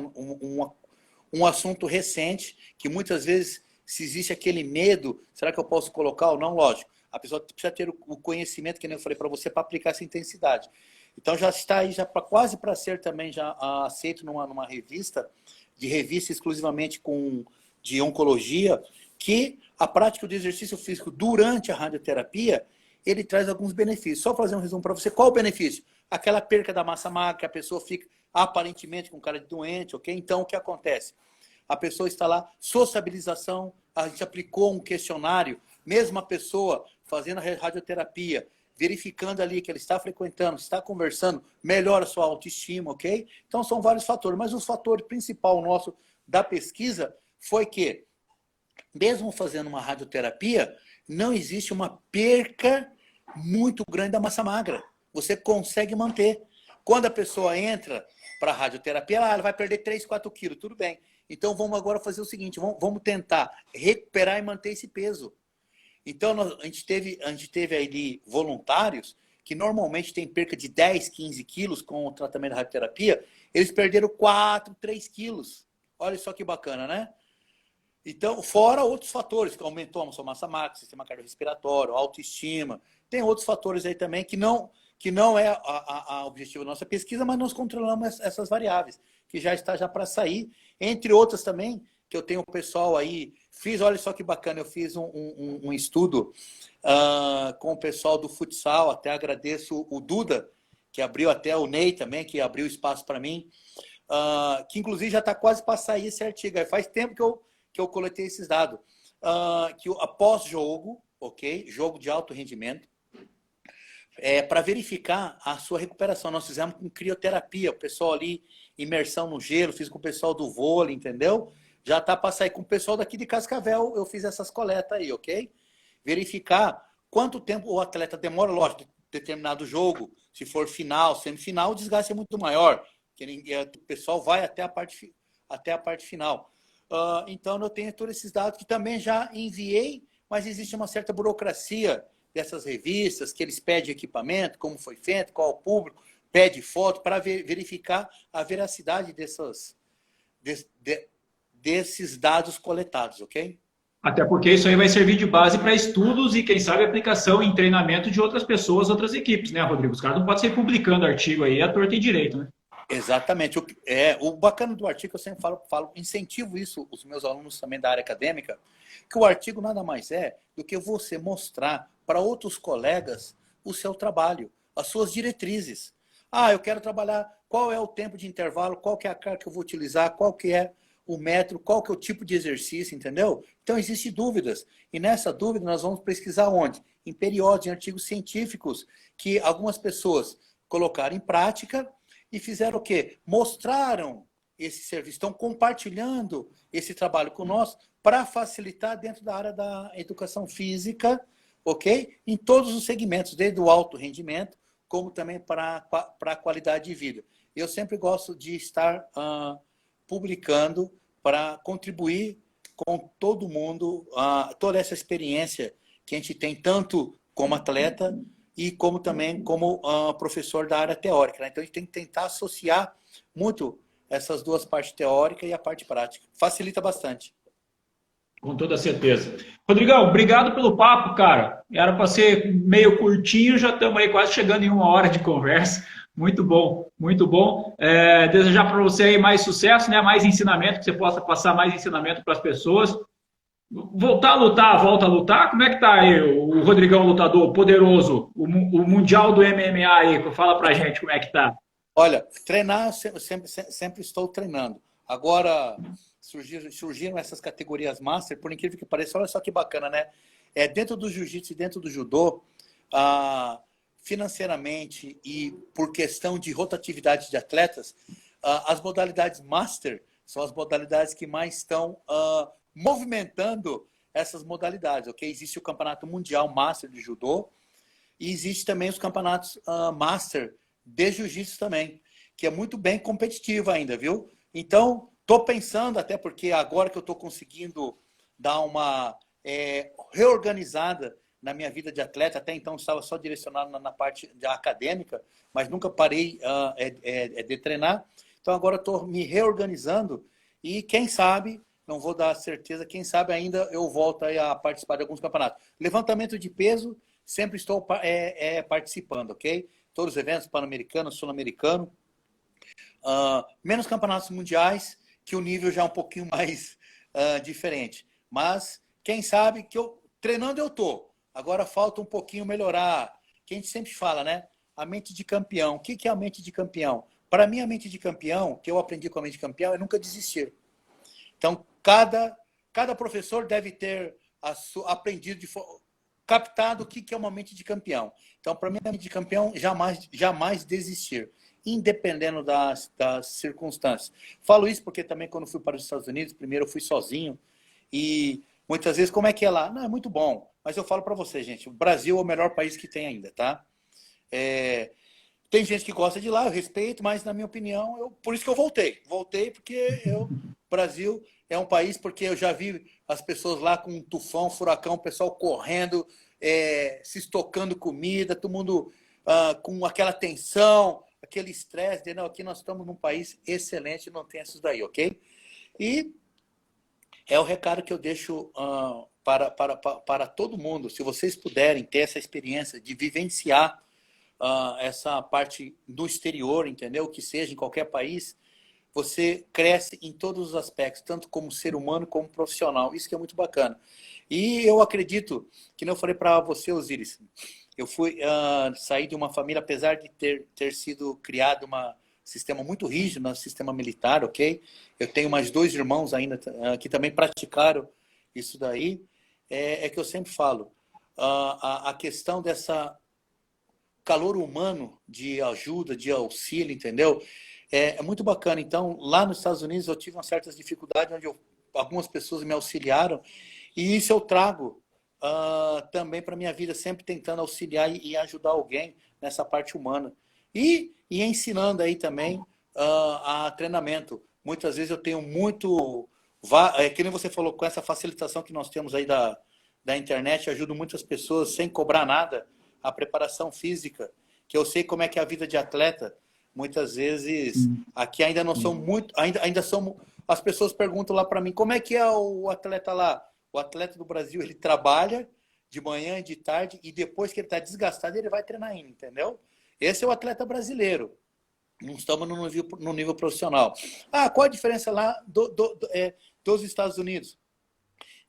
um assunto recente, que muitas vezes, se existe aquele medo, será que eu posso colocar ou não? Lógico, a pessoa precisa ter o conhecimento, que nem eu falei para você, para aplicar essa intensidade. Então já está aí, quase para ser também já aceito numa revista exclusivamente de oncologia, que a prática do exercício físico durante a radioterapia, ele traz alguns benefícios. Só fazer um resumo para você. Qual o benefício? Aquela perca da massa magra, que a pessoa fica aparentemente com cara de doente, ok? Então, o que acontece? A pessoa está lá, sociabilização, a gente aplicou um questionário, mesmo a pessoa fazendo a radioterapia, verificando ali que ela está frequentando, está conversando, melhora a sua autoestima, ok? Então, são vários fatores. Mas o fator principal nosso da pesquisa foi que, mesmo fazendo uma radioterapia, não existe uma perca muito grande da massa magra. Você consegue manter. Quando a pessoa entra para a radioterapia, ela vai perder 3, 4 quilos, tudo bem. Então, vamos agora fazer o seguinte, vamos tentar recuperar e manter esse peso. Então, a gente teve aí voluntários que normalmente têm perca de 10, 15 quilos com o tratamento da radioterapia, eles perderam 4, 3 quilos. Olha só que bacana, né? Então, fora outros fatores, que aumentou a sua massa magra, sistema cardiorrespiratório, autoestima. Tem outros fatores aí também que não é a objetivo da nossa pesquisa, mas nós controlamos essas variáveis, que já está para sair. Entre outras também, que eu tenho o pessoal aí, olha só que bacana, eu fiz um estudo com o pessoal do futsal, até agradeço o Duda, que abriu, até o Ney também, que abriu espaço para mim, que inclusive já está quase para sair esse artigo. Faz tempo que eu coletei esses dados. Que após jogo, ok? Jogo de alto rendimento, para verificar a sua recuperação. Nós fizemos com crioterapia, o pessoal ali, imersão no gelo, fiz com o pessoal do vôlei, entendeu? Já está para sair com o pessoal daqui de Cascavel, eu fiz essas coletas aí, ok? Verificar quanto tempo o atleta demora, lógico, determinado jogo, se for final, semifinal, o desgaste é muito maior, porque o pessoal vai até a parte final. Então, eu tenho todos esses dados que também já enviei, mas existe uma certa burocracia dessas revistas, que eles pedem equipamento, como foi feito, qual o público, pede foto, para verificar a veracidade desses dados coletados, ok? Até porque isso aí vai servir de base para estudos e, quem sabe, aplicação em treinamento de outras pessoas, outras equipes, né, Rodrigo? Os caras não podem sair publicando artigo aí à torta e direito, né? Exatamente. O bacana do artigo, eu sempre falo, incentivo isso, os meus alunos também da área acadêmica, que o artigo nada mais é do que você mostrar para outros colegas o seu trabalho, as suas diretrizes. Ah, eu quero trabalhar, qual é o tempo de intervalo, qual que é a carga que eu vou utilizar, qual que é o metro, qual que é o tipo de exercício, entendeu? Então, existem dúvidas. E nessa dúvida, nós vamos pesquisar onde? Em periódicos, em artigos científicos, que algumas pessoas colocaram em prática e fizeram o quê? Mostraram esse serviço, estão compartilhando esse trabalho conosco para facilitar dentro da área da educação física, ok? Em todos os segmentos, desde o alto rendimento, como também para a qualidade de vida. Eu sempre gosto de estar publicando para contribuir com todo mundo, toda essa experiência que a gente tem, tanto como atleta e como também como professor da área teórica. Né? Então, a gente tem que tentar associar muito essas duas partes teórica e a parte prática. Facilita bastante. Com toda certeza. Rodrigão, obrigado pelo papo, cara. Era para ser meio curtinho, já estamos aí quase chegando em 1 hora de conversa. Muito bom, muito bom. Desejar para você aí mais sucesso, né? Mais ensinamento, que você possa passar mais ensinamento para as pessoas. Voltar a lutar, volta a lutar? Como é que tá aí o Rodrigão lutador poderoso, o Mundial do MMA aí? Fala pra gente como é que tá. Olha, treinar, sempre estou treinando. Agora, surgiram essas categorias Master, por incrível que pareça, olha só que bacana, né? Dentro do Jiu-Jitsu e dentro do Judô, financeiramente e por questão de rotatividade de atletas, as modalidades Master são as modalidades que mais estão movimentando essas modalidades, ok? Existe o Campeonato Mundial Master de Judô e existe também os campeonatos Master de Jiu-Jitsu também, que é muito bem competitivo ainda, viu? Então, estou pensando, até porque agora que eu estou conseguindo dar uma reorganizada na minha vida de atleta, até então estava só direcionado na parte acadêmica, mas nunca parei de treinar. Então, agora estou me reorganizando e quem sabe, não vou dar certeza, quem sabe ainda eu volto aí a participar de alguns campeonatos. Levantamento de peso, sempre estou participando, ok? Todos os eventos, Pan-Americano, Sul-Americano. Menos campeonatos mundiais, que o nível já é um pouquinho mais diferente. Mas, quem sabe, que treinando eu tô. Agora falta um pouquinho melhorar. Que a gente sempre fala, né? A mente de campeão. O que é a mente de campeão? Para mim, a mente de campeão, que eu aprendi com a mente de campeão, é nunca desistir. Então, cada professor deve ter aprendido, captado o que é uma mente de campeão. Então, para mim, a mente de campeão, jamais desistir, independendo das circunstâncias. Falo isso porque também, quando fui para os Estados Unidos, primeiro eu fui sozinho, e muitas vezes, como é que é lá? Não, é muito bom, mas eu falo para você, gente, o Brasil é o melhor país que tem ainda, tá? Tem gente que gosta de lá, eu respeito, mas na minha opinião, por isso que eu voltei. Voltei porque o Brasil é um país, porque eu já vi as pessoas lá com um tufão, furacão, o pessoal correndo, se estocando comida, todo mundo com aquela tensão, aquele estresse. Não, aqui nós estamos num país excelente, não tem isso daí, ok? E é o recado que eu deixo para todo mundo. Se vocês puderem ter essa experiência de vivenciar essa parte do exterior, entendeu? Que seja em qualquer país, você cresce em todos os aspectos, tanto como ser humano como profissional. Isso que é muito bacana. E eu acredito, que não falei para você, Osiris, eu saí de uma família, apesar de ter sido criado um sistema muito rígido no sistema militar, ok? Eu tenho mais 2 irmãos ainda que também praticaram isso daí. Que eu sempre falo, a questão dessa calor humano de ajuda, de auxílio, entendeu? É muito bacana. Então, lá nos Estados Unidos eu tive umas certas dificuldades, onde algumas pessoas me auxiliaram, e isso eu trago também para a minha vida, sempre tentando auxiliar e ajudar alguém nessa parte humana. E ensinando aí também a treinamento. Muitas vezes eu tenho muito... que nem você falou, com essa facilitação que nós temos aí da internet, ajudo muitas pessoas sem cobrar nada, a preparação física, que eu sei como é que é a vida de atleta. Muitas vezes, aqui ainda não são muito... Ainda são... As pessoas perguntam lá para mim, como é que é o atleta lá? O atleta do Brasil, ele trabalha de manhã e de tarde e depois que ele está desgastado, ele vai treinar ainda, entendeu? Esse é o atleta brasileiro. Não estamos no nível profissional. Ah, qual a diferença lá dos Estados Unidos?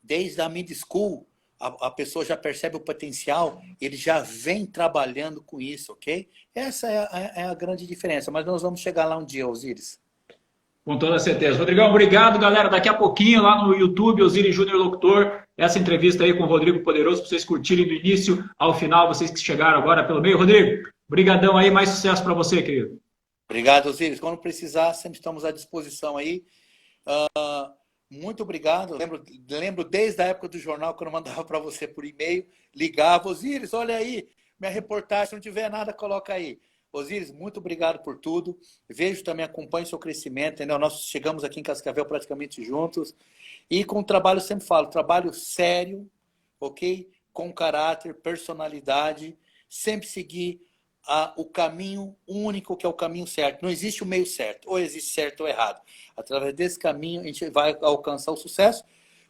Desde a mid school, a pessoa já percebe o potencial, ele já vem trabalhando com isso, ok? Essa é a grande diferença, mas nós vamos chegar lá um dia, Osiris. Com toda certeza. Rodrigão, obrigado, galera. Daqui a pouquinho, lá no YouTube, Osiris Júnior Locutor, essa entrevista aí com o Rodrigo Poderoso, para vocês curtirem do início ao final, vocês que chegaram agora pelo meio. Rodrigo, brigadão aí, mais sucesso para você, querido. Obrigado, Osiris. Quando precisar, sempre estamos à disposição aí. Muito obrigado. Lembro desde a época do jornal, quando eu mandava para você por e-mail, ligava, Osiris, olha aí, minha reportagem, se não tiver nada, coloca aí. Osiris, muito obrigado por tudo. Vejo também, acompanho seu crescimento, entendeu? Nós chegamos aqui em Cascavel praticamente juntos. E com o trabalho, eu sempre falo, trabalho sério, ok? Com caráter, personalidade, sempre seguir o caminho único, que é o caminho certo. Não existe o meio certo, ou existe certo ou errado. Através desse caminho, a gente vai alcançar o sucesso,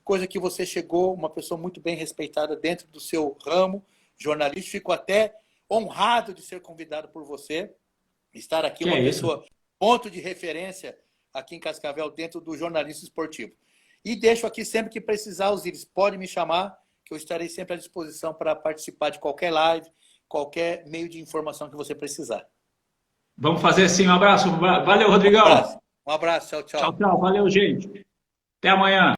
coisa que você chegou, uma pessoa muito bem respeitada dentro do seu ramo jornalístico. Fico até honrado de ser convidado por você, estar aqui, uma pessoa, ponto de referência aqui em Cascavel, dentro do jornalismo esportivo. E deixo aqui sempre que precisar, Osiris, pode me chamar, que eu estarei sempre à disposição para participar de qualquer live, qualquer meio de informação que você precisar. Vamos fazer sim. Um abraço. Valeu, Rodrigão. Um abraço. Tchau, tchau. Tchau, tchau. Valeu, gente. Até amanhã.